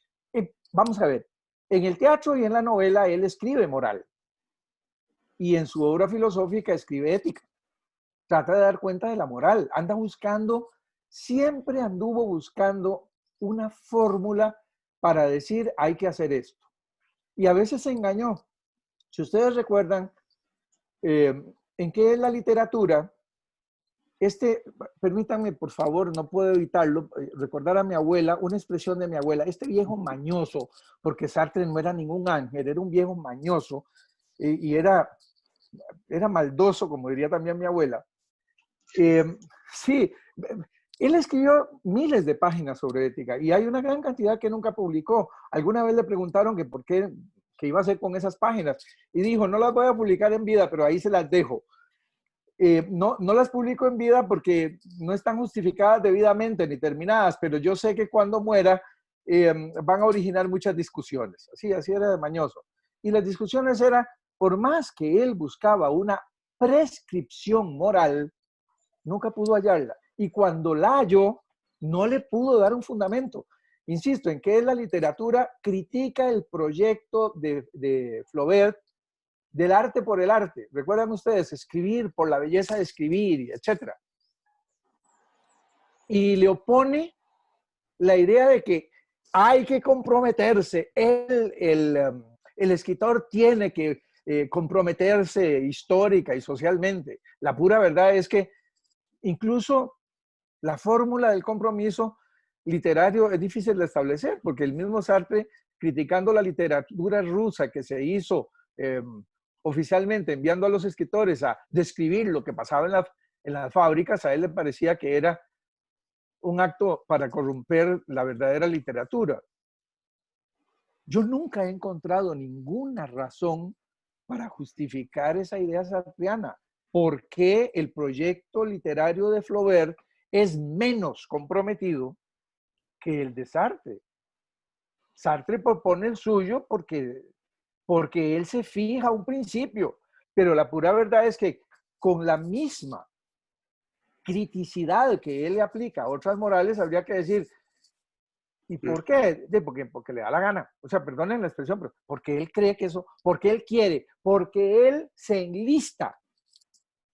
Speaker 4: Vamos a ver, en el teatro y en la novela él escribe moral y en su obra filosófica escribe ética. Trata de dar cuenta de la moral, anda buscando, siempre anduvo buscando una fórmula para decir hay que hacer esto. Y a veces se engañó. Si ustedes recuerdan, ¿en qué es la literatura? Permítanme, por favor, no puedo evitarlo, recordar a mi abuela, una expresión de mi abuela, este viejo mañoso, porque Sartre no era ningún ángel, era un viejo mañoso y era maldoso, como diría también mi abuela. Sí, él escribió miles de páginas sobre ética y hay una gran cantidad que nunca publicó. Alguna vez le preguntaron que por qué, qué iba a hacer con esas páginas y dijo, no las voy a publicar en vida, pero ahí se las dejo. No las publico en vida porque no están justificadas debidamente ni terminadas, pero yo sé que cuando muera van a originar muchas discusiones. Así era de mañoso. Y las discusiones eran, por más que él buscaba una prescripción moral, nunca pudo hallarla. Y cuando la halló, no le pudo dar un fundamento. Insisto, en que la literatura critica el proyecto de Flaubert del arte por el arte. ¿Recuerdan ustedes? Escribir por la belleza de escribir, etc. Y le opone la idea de que hay que comprometerse. El escritor tiene que comprometerse histórica y socialmente. La pura verdad es que incluso la fórmula del compromiso literario es difícil de establecer, porque el mismo Sartre, criticando la literatura rusa que se hizo oficialmente, enviando a los escritores a describir lo que pasaba en las fábricas, a él le parecía que era un acto para corromper la verdadera literatura. Yo nunca he encontrado ninguna razón para justificar esa idea sartreana. ¿Por qué el proyecto literario de Flaubert es menos comprometido que el de Sartre? Sartre propone el suyo porque él se fija un principio, pero la pura verdad es que con la misma criticidad que él le aplica a otras morales, habría que decir, ¿y por qué? Porque le da la gana. O sea, perdonen la expresión, pero porque él cree que eso, porque él quiere, porque él se enlista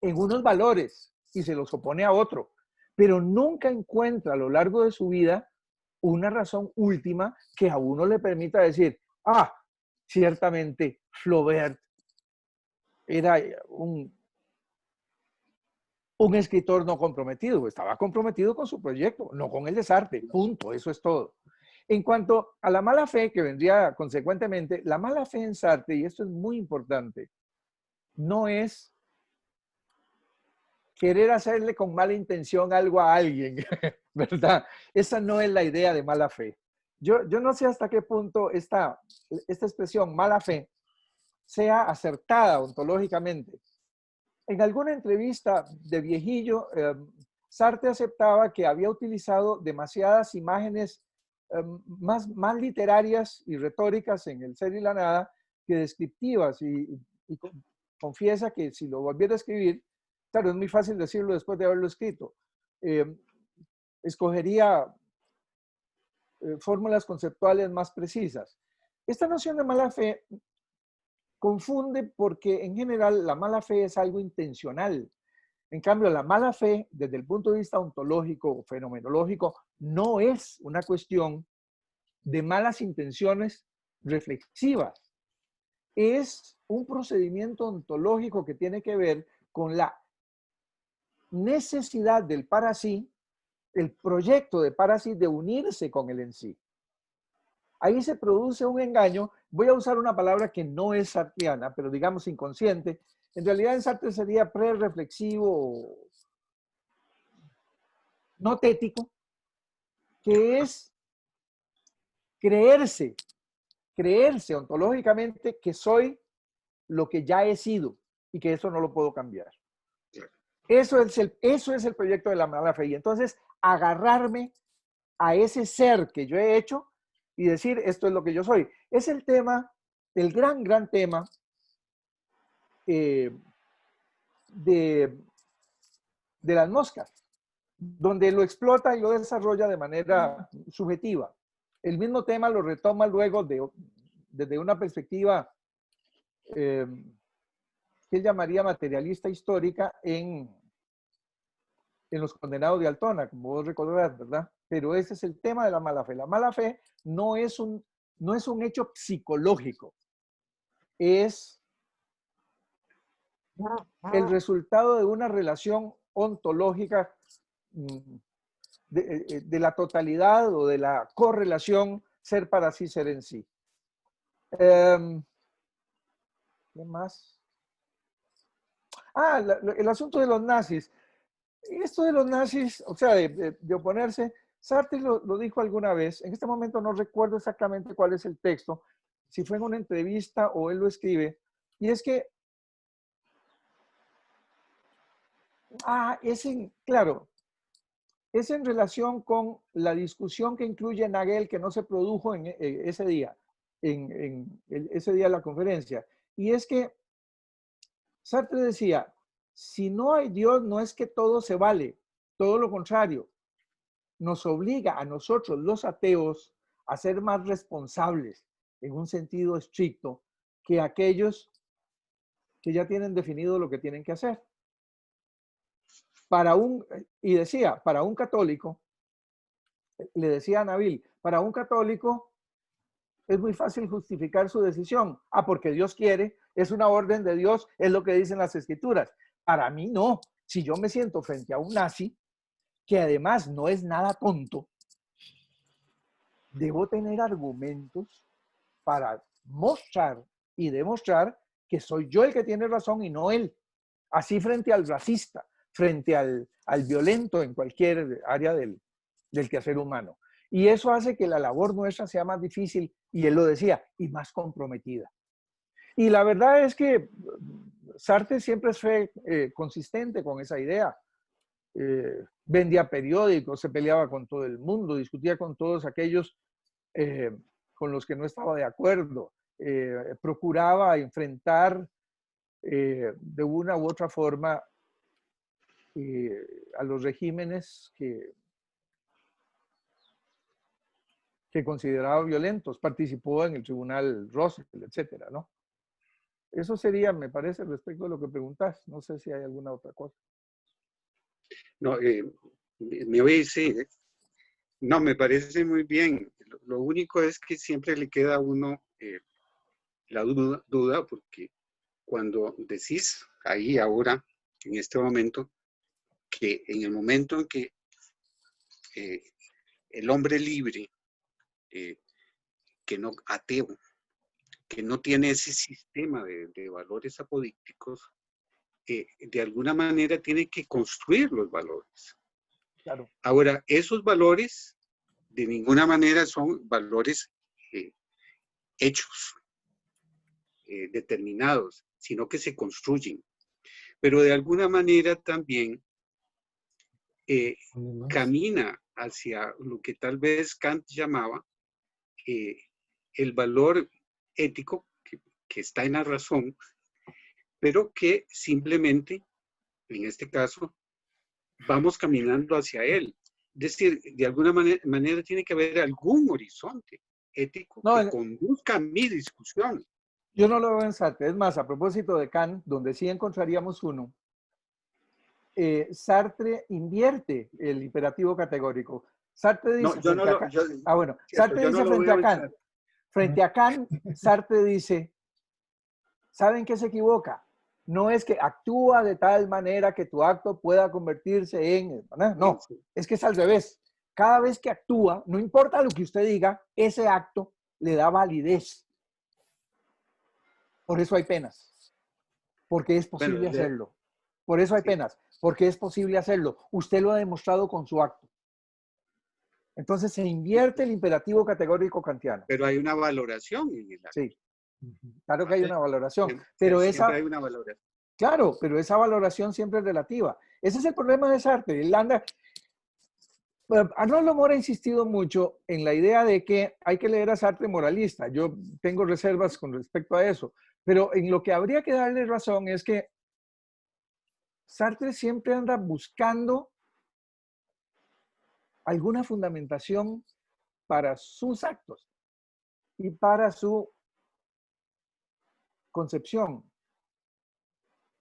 Speaker 4: en unos valores y se los opone a otro, pero nunca encuentra a lo largo de su vida una razón última que a uno le permita decir, ciertamente Flaubert era un escritor no comprometido, estaba comprometido con su proyecto, no con el de Sartre, punto, eso es todo. En cuanto a la mala fe, que vendría consecuentemente, la mala fe en Sartre, y esto es muy importante, no es querer hacerle con mala intención algo a alguien, ¿verdad? Esa no es la idea de mala fe. Yo no sé hasta qué punto esta expresión mala fe sea acertada ontológicamente. En alguna entrevista de viejillo, Sartre aceptaba que había utilizado demasiadas imágenes más literarias y retóricas en El ser y la nada que descriptivas y confiesa que si lo volviera a escribir, claro, es muy fácil decirlo después de haberlo escrito, escogería fórmulas conceptuales más precisas. Esta noción de mala fe confunde porque en general la mala fe es algo intencional. En cambio, la mala fe, desde el punto de vista ontológico o fenomenológico, no es una cuestión de malas intenciones reflexivas. Es un procedimiento ontológico que tiene que ver con la necesidad del para sí, el proyecto de para sí de unirse con el en sí. Ahí se produce un engaño. Voy a usar una palabra que no es sartreana, pero digamos inconsciente. En realidad en Sartre sería pre-reflexivo, no tético, que es creerse ontológicamente que soy lo que ya he sido y que eso no lo puedo cambiar. Eso es el proyecto de la mala fe. Y entonces agarrarme a ese ser que yo he hecho y decir, esto es lo que yo soy. Es el tema, el gran tema de las moscas, donde lo explota y lo desarrolla de manera subjetiva. El mismo tema lo retoma luego desde una perspectiva que él llamaría materialista histórica en los condenados de Altona, como vos recordarás, ¿verdad? Pero ese es el tema de la mala fe. La mala fe no es un hecho psicológico, es el resultado de una relación ontológica de la totalidad o de la correlación ser para sí, ser en sí. ¿Qué más? El asunto de los nazis. Esto de los nazis, o sea, de oponerse, Sartre lo dijo alguna vez. En este momento no recuerdo exactamente cuál es el texto, si fue en una entrevista o él lo escribe. Y es que, claro, es en relación con la discusión que incluye Nagel, que no se produjo en ese día, ese día de la conferencia. Y es que Sartre decía, si no hay Dios, no es que todo se vale, todo lo contrario. Nos obliga a nosotros, los ateos, a ser más responsables en un sentido estricto que aquellos que ya tienen definido lo que tienen que hacer. Y decía, para un católico, le decía a Nabil, para un católico es muy fácil justificar su decisión. Porque Dios quiere, es una orden de Dios, es lo que dicen las escrituras. Para mí no. Si yo me siento frente a un nazi, que además no es nada tonto, debo tener argumentos para mostrar y demostrar que soy yo el que tiene razón y no él. Así frente al racista, frente al violento en cualquier área del quehacer humano. Y eso hace que la labor nuestra sea más difícil, y él lo decía, y más comprometida. Y la verdad es que Sartre siempre fue consistente con esa idea. Vendía periódicos, se peleaba con todo el mundo, discutía con todos aquellos con los que no estaba de acuerdo, procuraba enfrentar de una u otra forma a los regímenes que consideraba violentos. Participó en el tribunal Roosevelt, etcétera, ¿no? Eso sería, me parece, respecto a lo que preguntas. No sé si hay alguna otra cosa.
Speaker 1: No, me oís, sí. No, me parece muy bien. Lo único es que siempre le queda a uno la duda, porque cuando decís ahí ahora, en este momento, que en el momento en que el hombre libre, que no ateo, que no tiene ese sistema de valores apodícticos, de alguna manera tiene que construir los valores.
Speaker 4: Claro.
Speaker 1: Ahora, esos valores de ninguna manera son valores hechos, determinados, sino que se construyen. Pero de alguna manera también camina hacia lo que tal vez Kant llamaba el valor ético que está en la razón, pero que simplemente, en este caso, vamos caminando hacia él. Es decir, de alguna manera tiene que haber algún horizonte ético que conduzca a mi discusión.
Speaker 4: Yo no lo veo en Sartre. Es más, a propósito de Kant, donde sí encontraríamos uno, Sartre invierte el imperativo categórico. Sartre dice Sartre dice frente a Kant, Sartre dice, ¿saben qué se equivoca? No es que actúa de tal manera que tu acto pueda convertirse en... No, es que es al revés. Cada vez que actúa, no importa lo que usted diga, ese acto le da validez. Por eso hay penas. Porque es posible hacerlo. Por eso hay penas. Porque es posible hacerlo. Usted lo ha demostrado con su acto. Entonces se invierte el imperativo categórico kantiano.
Speaker 1: Pero hay una valoración en el acto.
Speaker 4: Sí. Claro que hay una valoración. Pero
Speaker 1: siempre hay una valoración.
Speaker 4: Claro, pero esa valoración siempre es relativa. Ese es el problema de Sartre. Él anda... Arnoldo Mora ha insistido mucho en la idea de que hay que leer a Sartre moralista. Yo tengo reservas con respecto a eso, pero en lo que habría que darle razón es que Sartre siempre anda buscando alguna fundamentación para sus actos y para su concepción.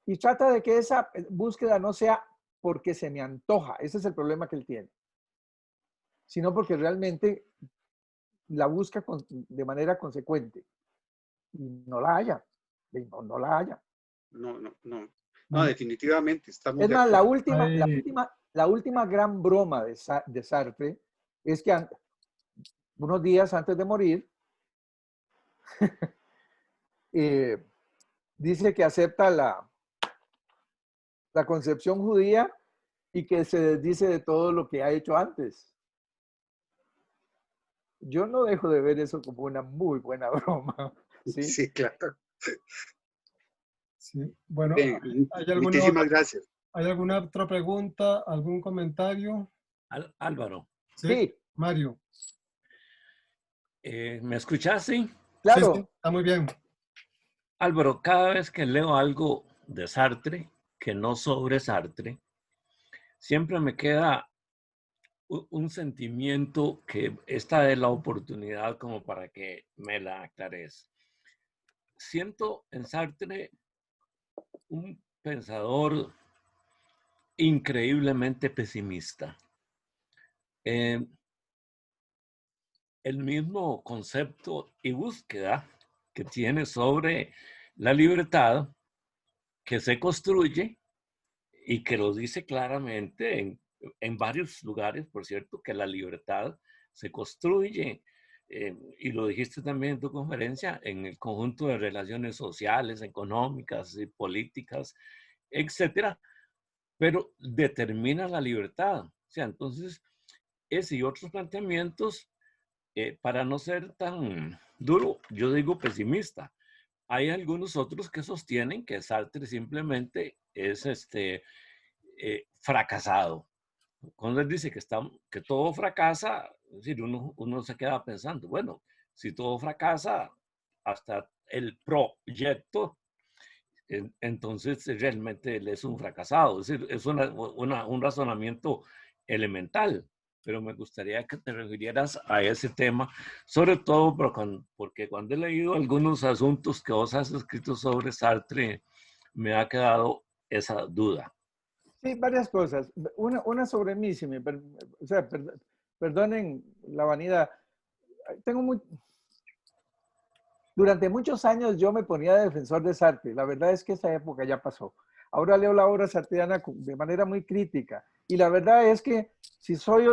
Speaker 4: Y trata de que esa búsqueda no sea porque se me antoja, ese es el problema que él tiene, sino porque realmente la busca de manera consecuente y no la haya, no la haya.
Speaker 1: No, definitivamente, estamos
Speaker 4: Es
Speaker 1: de
Speaker 4: más,
Speaker 1: acuerdo.
Speaker 4: la última gran broma de Sartre es que unos días antes de morir, dice que acepta la concepción judía y que se desdice de todo lo que ha hecho antes. Yo no dejo de ver eso como una muy buena broma. Sí,
Speaker 1: Sí, claro.
Speaker 2: Sí. Bueno,
Speaker 1: Bien,
Speaker 2: ¿hay
Speaker 1: muchísimas gracias.
Speaker 2: alguna otra pregunta, algún comentario?
Speaker 5: Álvaro,
Speaker 2: Sí,
Speaker 4: sí,
Speaker 2: Mario.
Speaker 5: ¿me escuchaste?
Speaker 2: Sí, sí,
Speaker 4: claro.
Speaker 2: está muy bien.
Speaker 5: Álvaro, cada vez que leo algo de Sartre, que no sobre Sartre, siempre me queda un sentimiento que esta es la oportunidad como para que me la aclares. Siento en Sartre un pensador increíblemente pesimista. El mismo concepto y búsqueda que tiene sobre la libertad que se construye y que lo dice claramente en varios lugares, por cierto, que la libertad se construye, y lo dijiste también en tu conferencia, en el conjunto de relaciones sociales, económicas y políticas, etcétera, pero determina la libertad. O sea, entonces, ese y otros planteamientos, para no ser tan duro, yo digo pesimista. Hay algunos otros que sostienen que Sartre simplemente es fracasado. Cuando él dice que todo fracasa, es decir, uno se queda pensando, bueno, si todo fracasa, hasta el proyecto, entonces realmente él es un fracasado. Es decir, es un razonamiento elemental, pero me gustaría que te refirieras a ese tema, sobre todo porque cuando he leído algunos asuntos que vos has escrito sobre Sartre, me ha quedado esa duda.
Speaker 4: Sí, varias cosas. Una sobre mí, o sea, perdonen la vanidad. Tengo Durante muchos años yo me ponía de defensor de Sartre. La verdad es que esa época ya pasó. Ahora leo la obra sartreana de manera muy crítica. Y la verdad es que si soy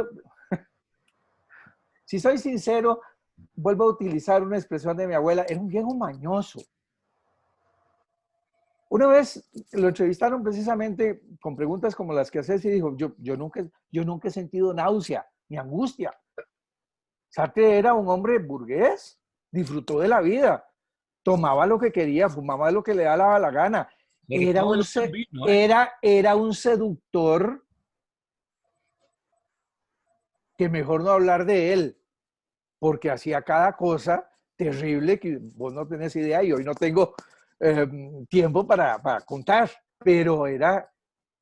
Speaker 4: sincero, vuelvo a utilizar una expresión de mi abuela, era un viejo mañoso. Una vez lo entrevistaron precisamente con preguntas como las que haces y dijo, yo nunca he sentido náusea ni angustia. Sartre era un hombre burgués, disfrutó de la vida, tomaba lo que quería, fumaba lo que le daba la gana. Era un seductor que mejor no hablar de él, porque hacía cada cosa terrible que vos no tenés idea y hoy no tengo tiempo para contar, pero era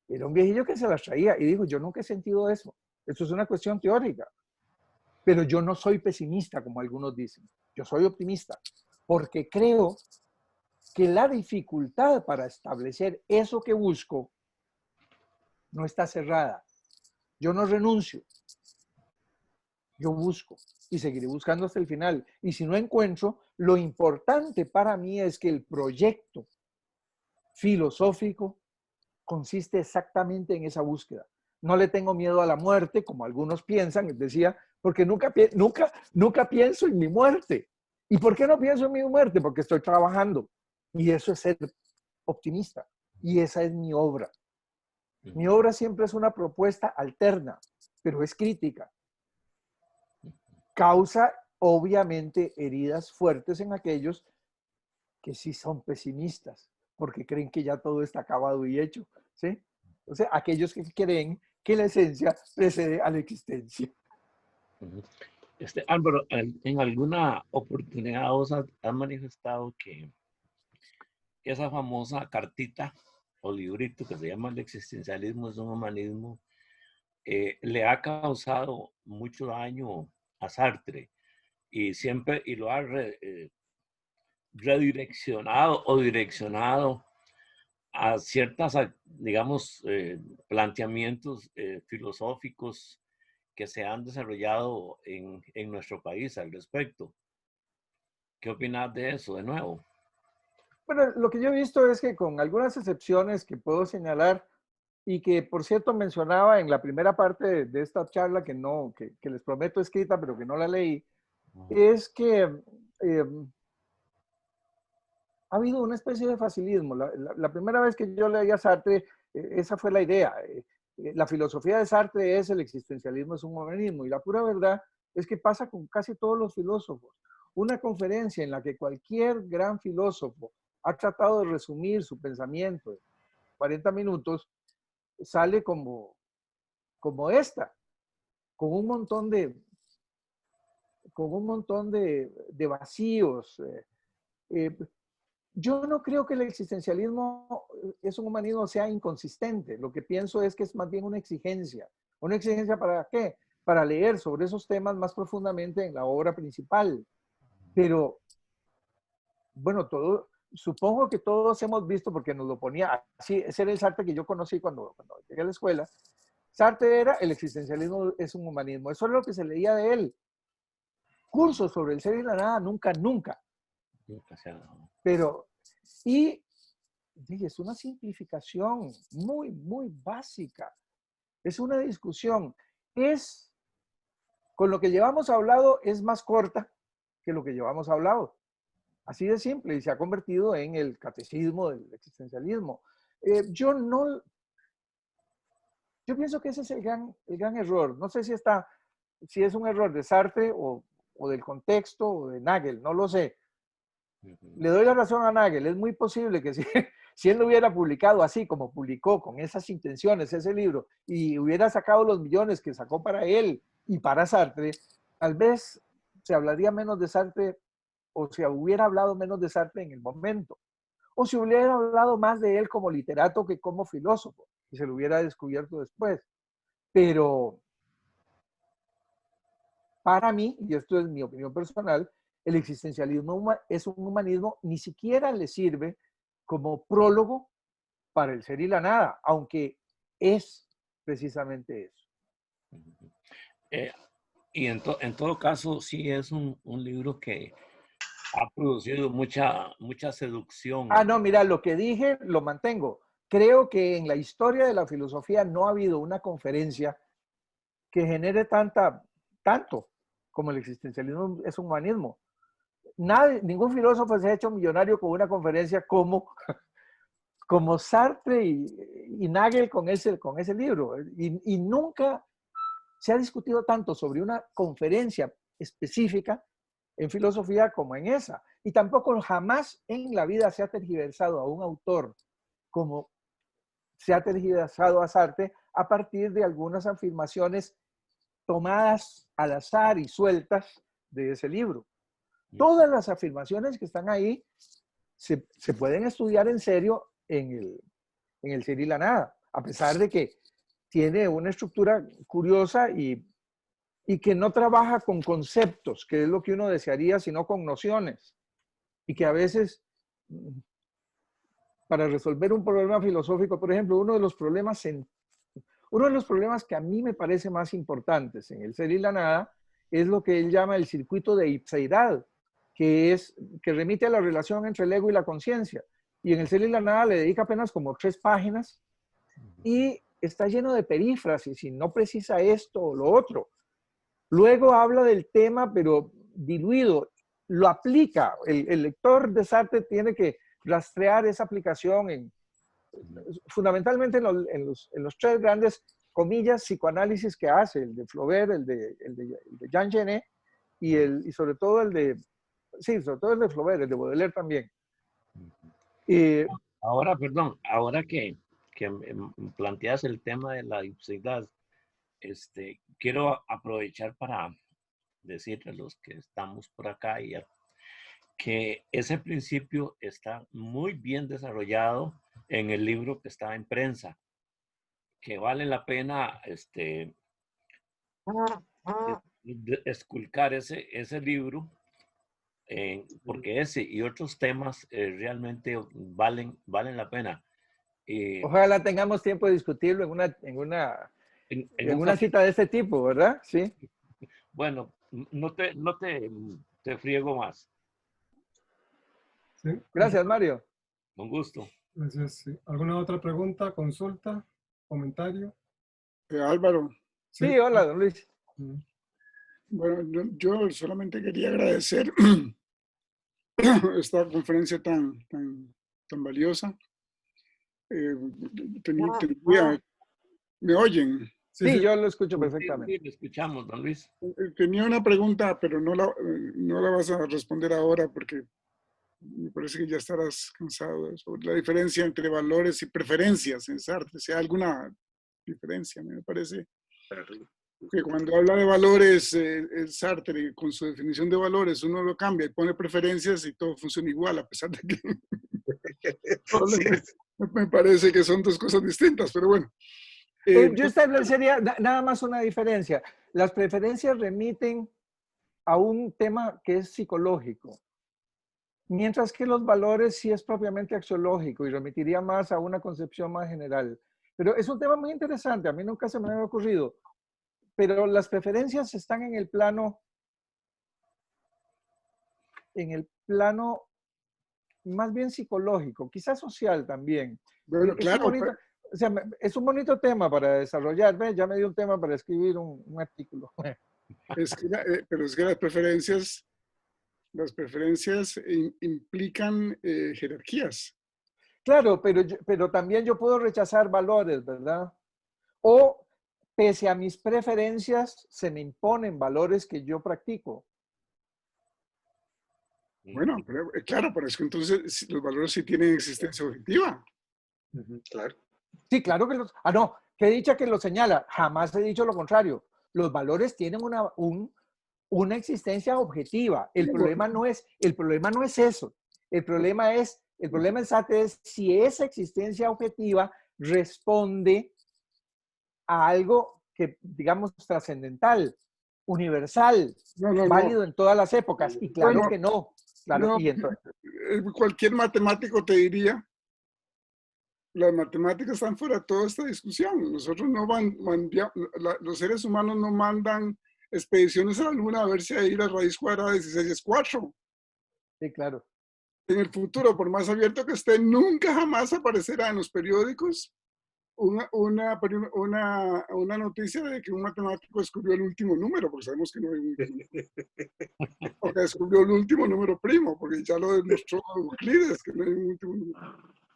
Speaker 4: un viejillo que se las traía y dijo, yo nunca he sentido eso. Eso es una cuestión teórica. Pero yo no soy pesimista, como algunos dicen. Yo soy optimista, porque creo que la dificultad para establecer eso que busco no está cerrada. Yo no renuncio. Yo busco y seguiré buscando hasta el final. Y si no encuentro, lo importante para mí es que el proyecto filosófico consiste exactamente en esa búsqueda. No le tengo miedo a la muerte, como algunos piensan, decía, porque nunca pienso en mi muerte. ¿Y por qué no pienso en mi muerte? Porque estoy trabajando. Y eso es ser optimista. Y esa es mi obra. Mi obra siempre es una propuesta alterna, pero es crítica. Causa, obviamente, heridas fuertes en aquellos que sí son pesimistas, porque creen que ya todo está acabado y hecho, ¿sí? O sea, aquellos que creen que la esencia precede a la existencia.
Speaker 5: Álvaro, en alguna oportunidad vos has manifestado que esa famosa cartita o librito que se llama El existencialismo es un humanismo, le ha causado mucho daño a Sartre y siempre lo ha redireccionado o direccionado a ciertas, digamos, planteamientos filosóficos que se han desarrollado en nuestro país al respecto. ¿Qué opinas de eso de nuevo?
Speaker 4: Bueno, lo que yo he visto es que con algunas excepciones que puedo señalar y que, por cierto, mencionaba en la primera parte de esta charla que les prometo escrita, pero que no la leí, es que ha habido una especie de facilismo. La primera vez que yo leí a Sartre, esa fue la idea. La filosofía de Sartre es el existencialismo, es un humanismo. Y la pura verdad es que pasa con casi todos los filósofos. Una conferencia en la que cualquier gran filósofo ha tratado de resumir su pensamiento en 40 minutos, sale como esta, con un montón de vacíos. Yo no creo que el existencialismo es un humanismo sea inconsistente. Lo que pienso es que es más bien una exigencia. ¿Una exigencia para qué? Para leer sobre esos temas más profundamente en la obra principal. Pero, bueno, supongo que todos hemos visto, porque nos lo ponía así, ese era el Sartre que yo conocí cuando llegué a la escuela. Sartre era el existencialismo es un humanismo. Eso es lo que se leía de él. Cursos sobre el ser y la nada, nunca. Pero, y es una simplificación muy, muy básica. Es una discusión. Con lo que llevamos hablado, es más corta que lo que llevamos hablado. Así de simple, y se ha convertido en el catecismo del existencialismo. Yo pienso que ese es el gran error. No sé si es un error de Sartre o del contexto o de Nagel, no lo sé. Le doy la razón a Nagel, es muy posible que si él lo hubiera publicado así como publicó, con esas intenciones, ese libro, y hubiera sacado los millones que sacó para él y para Sartre, tal vez se hablaría menos de Sartre, o se hubiera hablado menos de Sartre en el momento, o se hubiera hablado más de él como literato que como filósofo, y se lo hubiera descubierto después. Pero para mí, y esto es mi opinión personal, el existencialismo es un humanismo, ni siquiera le sirve como prólogo para el ser y la nada, aunque es precisamente eso.
Speaker 5: Y en todo caso, sí es un libro que ha producido mucha seducción.
Speaker 4: No, mira, lo que dije lo mantengo. Creo que en la historia de la filosofía no ha habido una conferencia que genere tanto como el existencialismo es un humanismo. Ningún filósofo se ha hecho millonario con una conferencia como Sartre y Nagel con ese libro. Y nunca se ha discutido tanto sobre una conferencia específica en filosofía como en esa. Y tampoco jamás en la vida se ha tergiversado a un autor como se ha tergiversado a Sartre a partir de algunas afirmaciones tomadas al azar y sueltas de ese libro. Todas las afirmaciones que están ahí se pueden estudiar en serio en el ser y la nada, a pesar de que tiene una estructura curiosa y que no trabaja con conceptos, que es lo que uno desearía, sino con nociones. Y que a veces, para resolver un problema filosófico, por ejemplo, uno de los problemas que a mí me parece más importantes en el ser y la nada es lo que él llama el circuito de ipseidad, que remite a la relación entre el ego y la conciencia. Y en el ser y la nada le dedica apenas como 3 páginas y está lleno de perífrasis y no precisa esto o lo otro. Luego habla del tema, pero diluido, lo aplica. El lector de Sartre tiene que rastrear esa aplicación fundamentalmente en los 3 grandes comillas psicoanálisis que hace, el de Flaubert, el de Jean Genet y sobre todo el de Flaubert, el de Baudelaire también.
Speaker 5: Ahora, perdón, ahora que que planteas el tema de la diversidad, quiero aprovechar para decirle a los que estamos por acá que ese principio está muy bien desarrollado en el libro que está en prensa, que vale la pena esculcar ese libro, porque ese y otros temas realmente valen la pena.
Speaker 4: Ojalá tengamos tiempo de discutirlo en una cita de este tipo, ¿verdad? Sí.
Speaker 5: Bueno, no te friego más.
Speaker 2: Sí.
Speaker 4: Gracias, Mario.
Speaker 5: Con gusto.
Speaker 2: Gracias. Sí. ¿Alguna otra pregunta, consulta, comentario?
Speaker 6: Álvaro.
Speaker 4: Sí, hola, don Luis.
Speaker 6: Bueno, yo solamente quería agradecer esta conferencia tan valiosa. ¿Me oyen?
Speaker 4: Sí, yo lo escucho perfectamente.
Speaker 5: Sí, lo escuchamos, don Luis.
Speaker 6: Tenía una pregunta, pero no la vas a responder ahora porque me parece que ya estarás cansado sobre la diferencia entre valores y preferencias en Sartre. Si hay alguna diferencia, me parece que cuando habla de valores, el Sartre, con su definición de valores, uno lo cambia y pone preferencias y todo funciona igual, a pesar de que me parece que son dos cosas distintas, pero bueno.
Speaker 4: Yo establecería nada más una diferencia. Las preferencias remiten a un tema que es psicológico, mientras que los valores sí es propiamente axiológico y remitiría más a una concepción más general. Pero es un tema muy interesante, a mí nunca se me había ocurrido. Pero las preferencias están en el plano más bien psicológico, quizás social también.
Speaker 6: Bueno, claro.
Speaker 4: O sea, es un bonito tema para desarrollar. ¿Ves? Ya me dio un tema para escribir un artículo.
Speaker 6: Pero es que las preferencias implican jerarquías.
Speaker 4: Claro, pero también yo puedo rechazar valores, ¿verdad? O pese a mis preferencias, se me imponen valores que yo practico.
Speaker 6: Bueno, pero, claro, pero es que entonces los valores sí tienen existencia objetiva.
Speaker 1: Claro.
Speaker 4: Sí, claro que los... Ah, no, que dicha que lo señala. Jamás he dicho lo contrario. Los valores tienen una existencia objetiva. El problema no es eso. El problema en Sartre es si esa existencia objetiva responde a algo que, digamos, trascendental, universal, válido en todas las épocas. Y claro que no. Claro, y entonces...
Speaker 6: Cualquier matemático te diría, las matemáticas están fuera de toda esta discusión. Nosotros los seres humanos no mandan expediciones a la Luna a ver si ahí la raíz cuadrada de 16 es 4.
Speaker 4: Sí, claro.
Speaker 6: En el futuro, por más abierto que esté, nunca jamás aparecerá en los periódicos una noticia de que un matemático descubrió el último número, porque sabemos que no hay un o que descubrió el último número primo, porque ya lo demostró Euclides, que no hay un último número.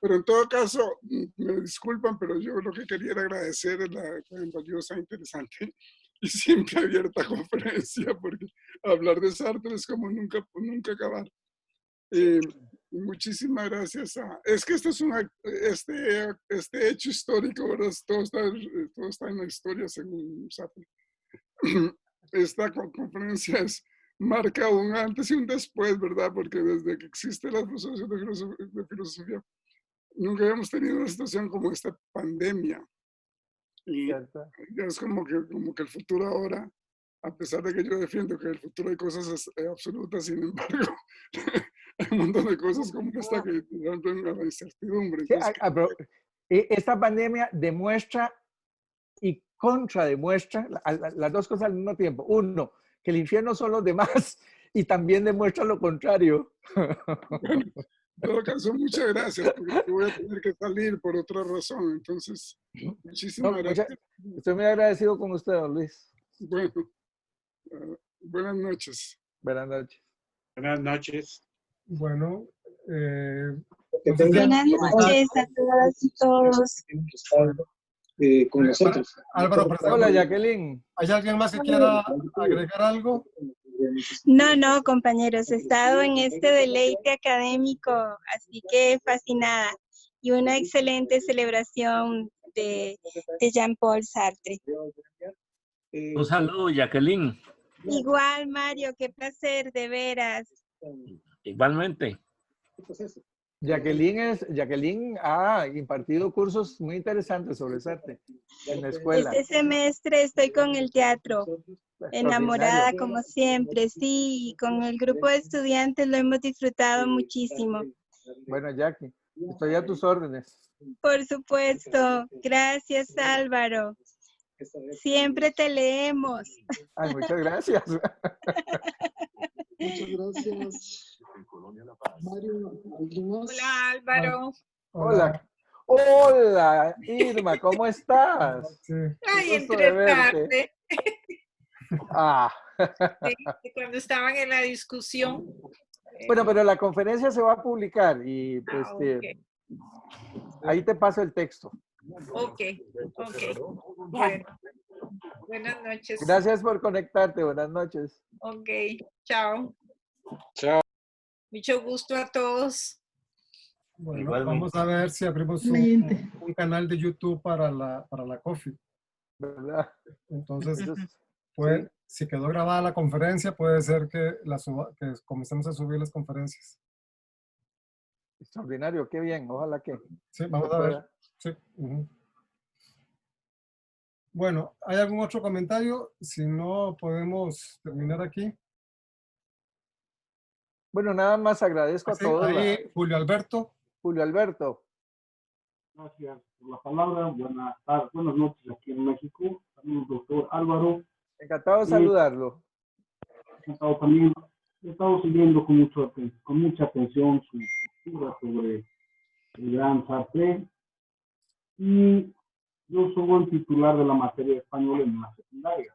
Speaker 6: Pero en todo caso, me disculpan, pero yo lo que quería era agradecer la valiosa, interesante y siempre abierta conferencia, porque hablar de Sartre es como nunca acabar. Muchísimas gracias. Es que esto es este hecho histórico, ¿verdad? Todo está en la historia según Sartre. Esta conferencia marca un antes y un después, ¿verdad? Porque desde que existe la Asociación de Filosofía, nunca habíamos tenido una situación como esta pandemia. Y ya es como que el futuro ahora, a pesar de que yo defiendo que el futuro hay cosas absolutas, sin embargo, hay un montón de cosas como esta que rompen la incertidumbre. Entonces,
Speaker 4: esta pandemia demuestra y contrademuestra las dos cosas al mismo tiempo. Uno, que el infierno son los demás, y también demuestra lo contrario.
Speaker 6: Bueno, en todo caso, muchas gracias, porque voy a tener que salir por otra razón. Entonces, muchísimas gracias.
Speaker 4: Estoy muy agradecido con usted, don Luis.
Speaker 6: Bueno, buenas noches.
Speaker 4: Buenas noches.
Speaker 1: Buenas noches.
Speaker 2: Bueno,
Speaker 7: buenas noches a todas y todos.
Speaker 2: Con nosotros. Álvaro,
Speaker 4: hola, Jacqueline.
Speaker 2: ¿Hay alguien más que quiera agregar algo?
Speaker 7: No, compañeros, he estado en este deleite académico, así que fascinada. y una excelente celebración de Jean-Paul Sartre.
Speaker 5: Un saludo, Jacqueline.
Speaker 7: Igual, Mario, qué placer, de veras.
Speaker 5: Igualmente.
Speaker 4: Jacqueline ha impartido cursos muy interesantes sobre Sartre en la escuela.
Speaker 7: Este semestre estoy con el teatro, enamorada
Speaker 4: Extraordinario.
Speaker 7: como siempre, sí, y con el grupo de estudiantes lo hemos disfrutado muchísimo.
Speaker 4: Bueno, Jackie, estoy a tus órdenes.
Speaker 7: Por supuesto, gracias Álvaro. Siempre te leemos.
Speaker 4: Ay, muchas gracias.
Speaker 8: Muchas gracias. Mario, ¿alguien más?
Speaker 9: Hola Álvaro.
Speaker 4: Hola. Hola, Irma, ¿cómo estás?
Speaker 2: Sí.
Speaker 9: Ay,
Speaker 4: Qué gusto de
Speaker 9: entré
Speaker 4: verte.
Speaker 9: tarde.
Speaker 4: Ah.
Speaker 9: Sí, cuando estaban en la discusión.
Speaker 4: Bueno, pero la conferencia se va a publicar y
Speaker 9: Ok.
Speaker 4: ahí te paso el texto.
Speaker 9: Ok. Bueno, buenas noches.
Speaker 4: Gracias por conectarte. Buenas noches.
Speaker 9: Ok, chao.
Speaker 1: Chao.
Speaker 9: Mucho gusto a todos.
Speaker 2: Bueno,
Speaker 5: Igualmente.
Speaker 2: vamos a ver si abrimos
Speaker 3: Excelente.
Speaker 2: un canal de YouTube para la coffee.
Speaker 4: ¿Verdad?
Speaker 2: Entonces,
Speaker 4: Entonces,
Speaker 2: puede, si quedó grabada la conferencia, puede ser que, que comencemos a subir las conferencias.
Speaker 4: extraordinario, qué bien. Ojalá que
Speaker 2: Sí, vamos a ver. Sí. Bueno, ¿hay algún otro comentario? Si no, podemos terminar aquí.
Speaker 4: Bueno, nada más agradezco a
Speaker 2: Sí,
Speaker 4: todos.
Speaker 2: ahí, Julio Alberto.
Speaker 4: Julio Alberto.
Speaker 10: Gracias por la palabra. Buenas tardes, buenas noches aquí en México. Saludos, doctor Álvaro.
Speaker 4: Encantado de saludarlo.
Speaker 10: Encantado también. He estado siguiendo con mucha atención su postura sobre el gran Sartre. Y yo soy buen titular de la materia de español en la secundaria.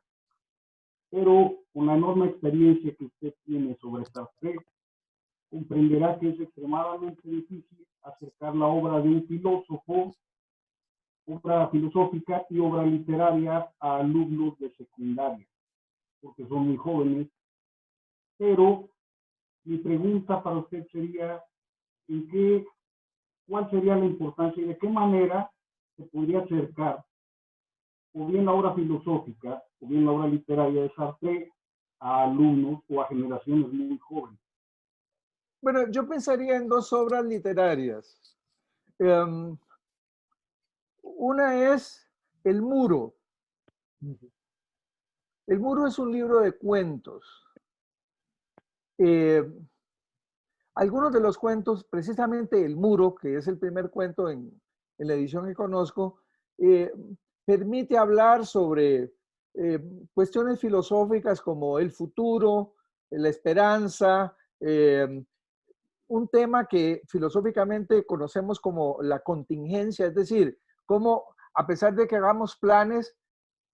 Speaker 10: Pero con la enorme experiencia que usted tiene sobre Sartre, comprenderá que es extremadamente difícil acercar la obra de un filósofo, obra filosófica y obra literaria a alumnos de secundaria, porque son muy jóvenes. Pero mi pregunta para usted sería, ¿cuál sería la importancia y de qué manera se podría acercar o bien la obra filosófica o bien la obra literaria de Sartre a alumnos o a generaciones muy jóvenes?
Speaker 4: Bueno, yo pensaría en dos obras literarias. Una es El Muro. El Muro es un libro de cuentos. Algunos de los cuentos, precisamente El Muro, que es el primer cuento en la edición que conozco, permite hablar sobre cuestiones filosóficas como el futuro, la esperanza, un tema que filosóficamente conocemos como la contingencia, es decir, cómo a pesar de que hagamos planes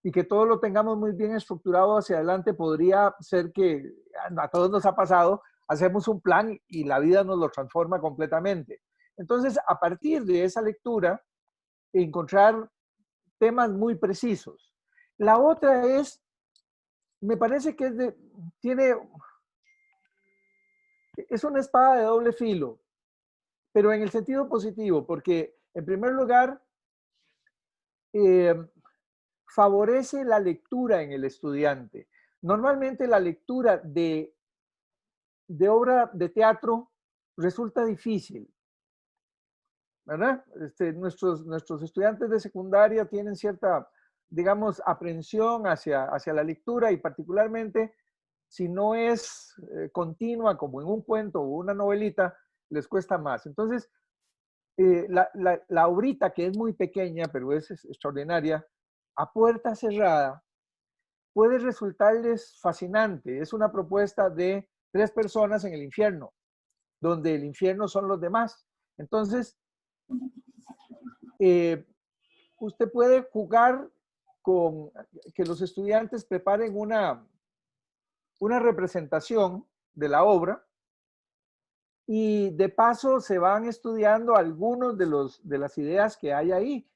Speaker 4: y que todo lo tengamos muy bien estructurado hacia adelante, podría ser que a todos nos ha pasado, hacemos un plan y la vida nos lo transforma completamente. Entonces, a partir de esa lectura, encontrar temas muy precisos. La otra es, me parece que es una espada de doble filo, pero en el sentido positivo, porque en primer lugar, favorece la lectura en el estudiante. Normalmente la lectura de obra de teatro resulta difícil, ¿verdad? Nuestros estudiantes de secundaria tienen cierta, digamos, aprehensión hacia la lectura y particularmente si no es continua como en un cuento o una novelita, les cuesta más. Entonces, la obrita, que es muy pequeña, pero es extraordinaria, a puerta cerrada, puede resultarles fascinante. Es una propuesta de 3 personas en el infierno, donde el infierno son los demás. Entonces, usted puede jugar con que los estudiantes preparen una representación de la obra y de paso se van estudiando algunos de las ideas que hay ahí.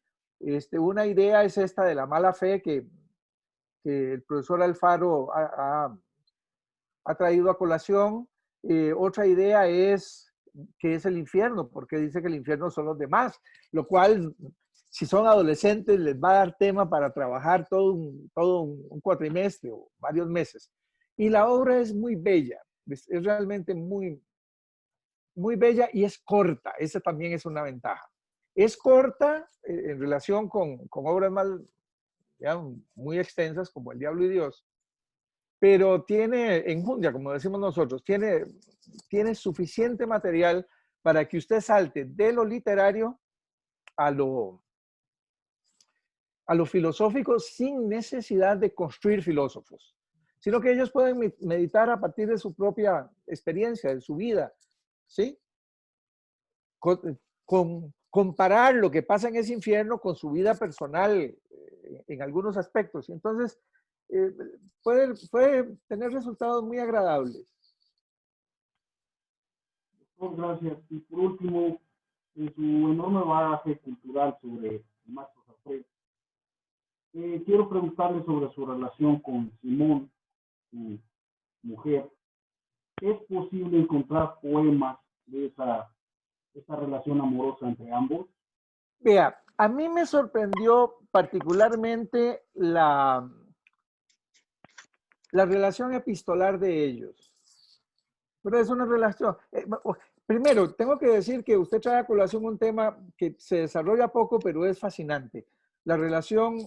Speaker 4: Una idea es esta de la mala fe que el profesor Alfaro ha traído a colación. Otra idea es qué es el infierno, porque dice que el infierno son los demás, lo cual, si son adolescentes, les va a dar tema para trabajar todo un cuatrimestre o varios meses. Y la obra es muy bella, es realmente muy, muy bella y es corta. Esa también es una ventaja. Es corta en relación con obras más, ya, muy extensas como El Diablo y Dios, pero tiene enjundia, como decimos nosotros, tiene suficiente material para que usted salte de lo literario a lo filosófico sin necesidad de construir filósofos, sino que ellos pueden meditar a partir de su propia experiencia, de su vida, ¿sí? Comparar lo que pasa en ese infierno con su vida personal en algunos aspectos. Y entonces puede tener resultados muy agradables.
Speaker 10: Gracias. Y por último, en su enorme bagaje cultural sobre el maestro Sartre, quiero preguntarle sobre su relación con Simón, su mujer. ¿Es posible encontrar poemas de esa relación amorosa entre ambos?
Speaker 4: Vea, a mí me sorprendió particularmente la relación epistolar de ellos. Pero es una relación... primero, tengo que decir que usted trae a colación un tema que se desarrolla poco, pero es fascinante. La relación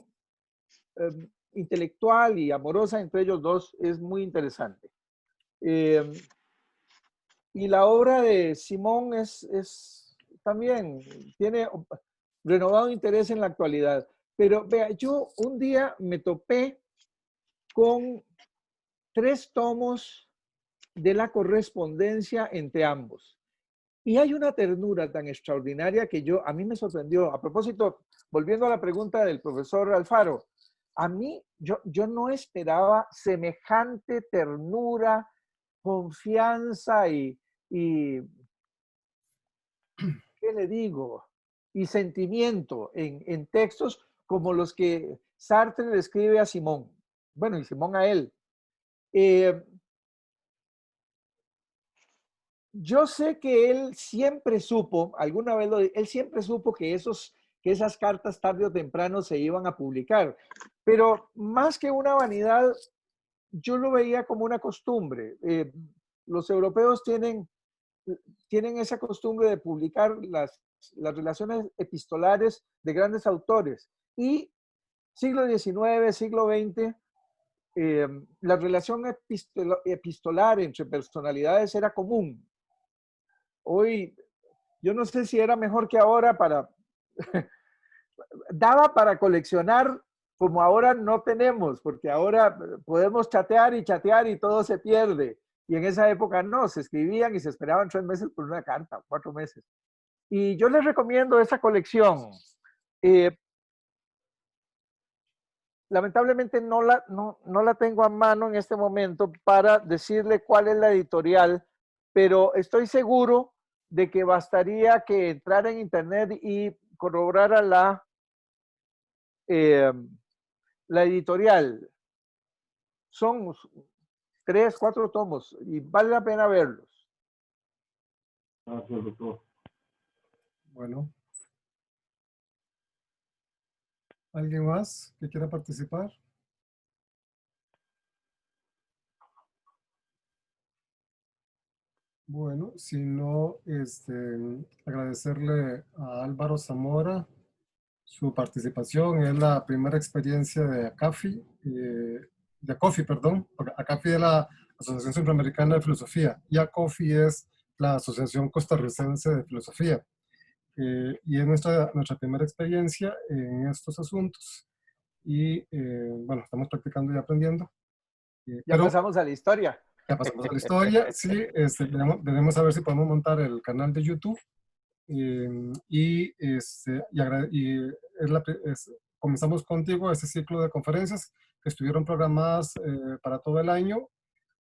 Speaker 4: intelectual y amorosa entre ellos dos es muy interesante. Y la obra de Simón también tiene renovado interés en la actualidad. Pero vea, yo un día me topé con 3 tomos de la correspondencia entre ambos. Y hay una ternura tan extraordinaria que a mí me sorprendió. A propósito, volviendo a la pregunta del profesor Alfaro, a mí, yo no esperaba semejante ternura, confianza y ¿qué le digo? Y sentimiento en textos como los que Sartre le escribe a Simón. Bueno, y Simón a él. Yo sé que él siempre supo, alguna vez él siempre supo que esas cartas tarde o temprano se iban a publicar, pero más que una vanidad, yo lo veía como una costumbre. Los europeos tienen esa costumbre de publicar las relaciones epistolares de grandes autores. Y siglo XIX, siglo XX, la relación epistolar entre personalidades era común. Hoy, yo no sé si era mejor que ahora daba para coleccionar como ahora no tenemos, porque ahora podemos chatear y todo se pierde. Y en esa época no, se escribían y se esperaban 3 meses por una carta, 4 meses. Y yo les recomiendo esa colección. Lamentablemente no la tengo a mano en este momento para decirle cuál es la editorial, pero estoy seguro de que bastaría que entrara en internet y corroborara la editorial. Son 3, 4 tomos y vale la pena verlos.
Speaker 10: Gracias, doctor.
Speaker 2: Bueno. ¿Alguien más que quiera participar? Bueno, si no, agradecerle a Álvaro Zamora su participación. Es la primera experiencia de ACAFI, ACAFI es la Asociación Centroamericana de Filosofía y ACOFI es la Asociación Costarricense de Filosofía. Y es nuestra primera experiencia en estos asuntos. Y bueno, estamos practicando y aprendiendo.
Speaker 4: Ya pasamos a la historia.
Speaker 2: Ya pasamos a la historia, sí. Debemos a ver si podemos montar el canal de YouTube. Comenzamos contigo este ciclo de conferencias que estuvieron programadas para todo el año,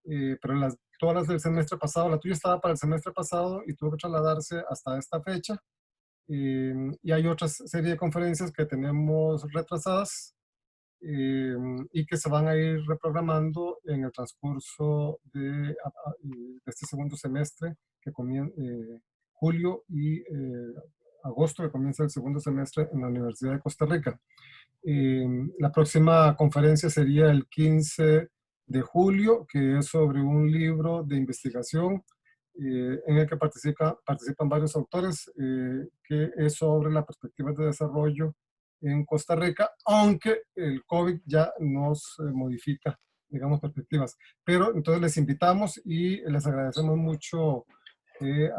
Speaker 2: pero todas las del semestre pasado, la tuya estaba para el semestre pasado y tuvo que trasladarse hasta esta fecha. Y hay otra serie de conferencias que tenemos retrasadas y que se van a ir reprogramando en el transcurso de este segundo semestre que julio y agosto, que comienza el segundo semestre en la Universidad de Costa Rica. La próxima conferencia sería el 15 de julio, que es sobre un libro de investigación en el que participan varios autores, que es sobre las perspectivas de desarrollo en Costa Rica, aunque el COVID ya nos modifica, digamos, perspectivas. Pero entonces les invitamos y les agradecemos mucho que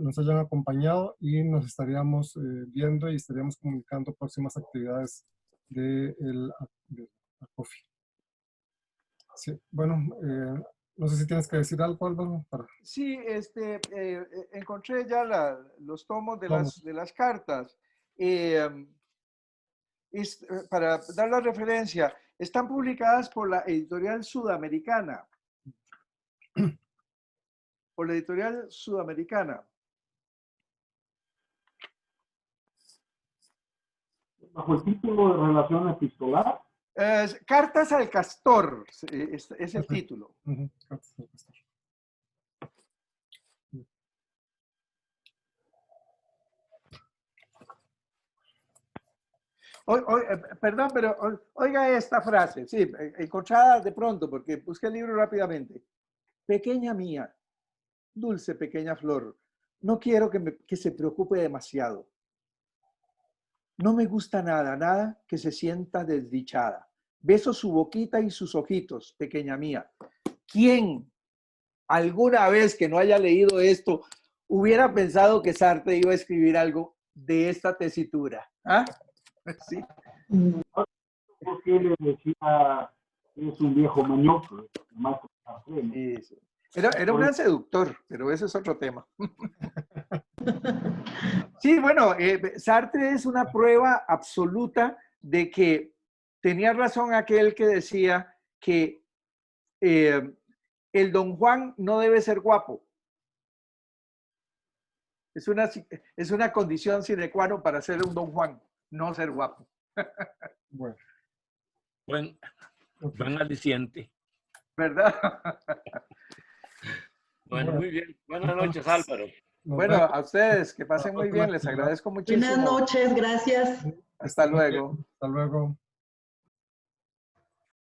Speaker 2: nos hayan acompañado y nos estaríamos viendo y estaríamos comunicando próximas actividades de ACOFI. Sí, bueno, no sé si tienes que decir algo, Álvaro.
Speaker 4: Sí, encontré ya los tomos de las cartas. Para dar la referencia, están publicadas por la editorial sudamericana. Por la editorial sudamericana.
Speaker 10: Bajo el título de Relación Epistolar.
Speaker 4: Cartas al Castor es el título.
Speaker 2: Cartas al Castor.
Speaker 4: Perdón, pero oiga esta frase, sí, encontrada de pronto, porque busqué el libro rápidamente. Pequeña mía, dulce pequeña flor, no quiero que se preocupe demasiado. No me gusta nada que se sienta desdichada. Beso su boquita y sus ojitos, pequeña mía. ¿Quién alguna vez que no haya leído esto hubiera pensado que Sartre iba a escribir algo de esta tesitura? ¿Ah? Sí.
Speaker 10: Porque le decía que es un viejo mañoso, más Sartre, ¿no?
Speaker 4: Sí. Era un gran seductor, pero ese es otro tema. Sí, bueno, Sartre es una prueba absoluta de que tenía razón aquel que decía que el Don Juan no debe ser guapo. Es una condición sine qua non para ser un Don Juan, no ser guapo.
Speaker 2: Bueno.
Speaker 5: Buen aliciente.
Speaker 4: ¿Verdad?
Speaker 5: Bueno, muy bien. Buenas noches, Álvaro.
Speaker 4: Bueno, a ustedes, que pasen muy bien. Les agradezco muchísimo.
Speaker 3: Buenas noches, gracias.
Speaker 4: Hasta luego.
Speaker 2: Hasta luego.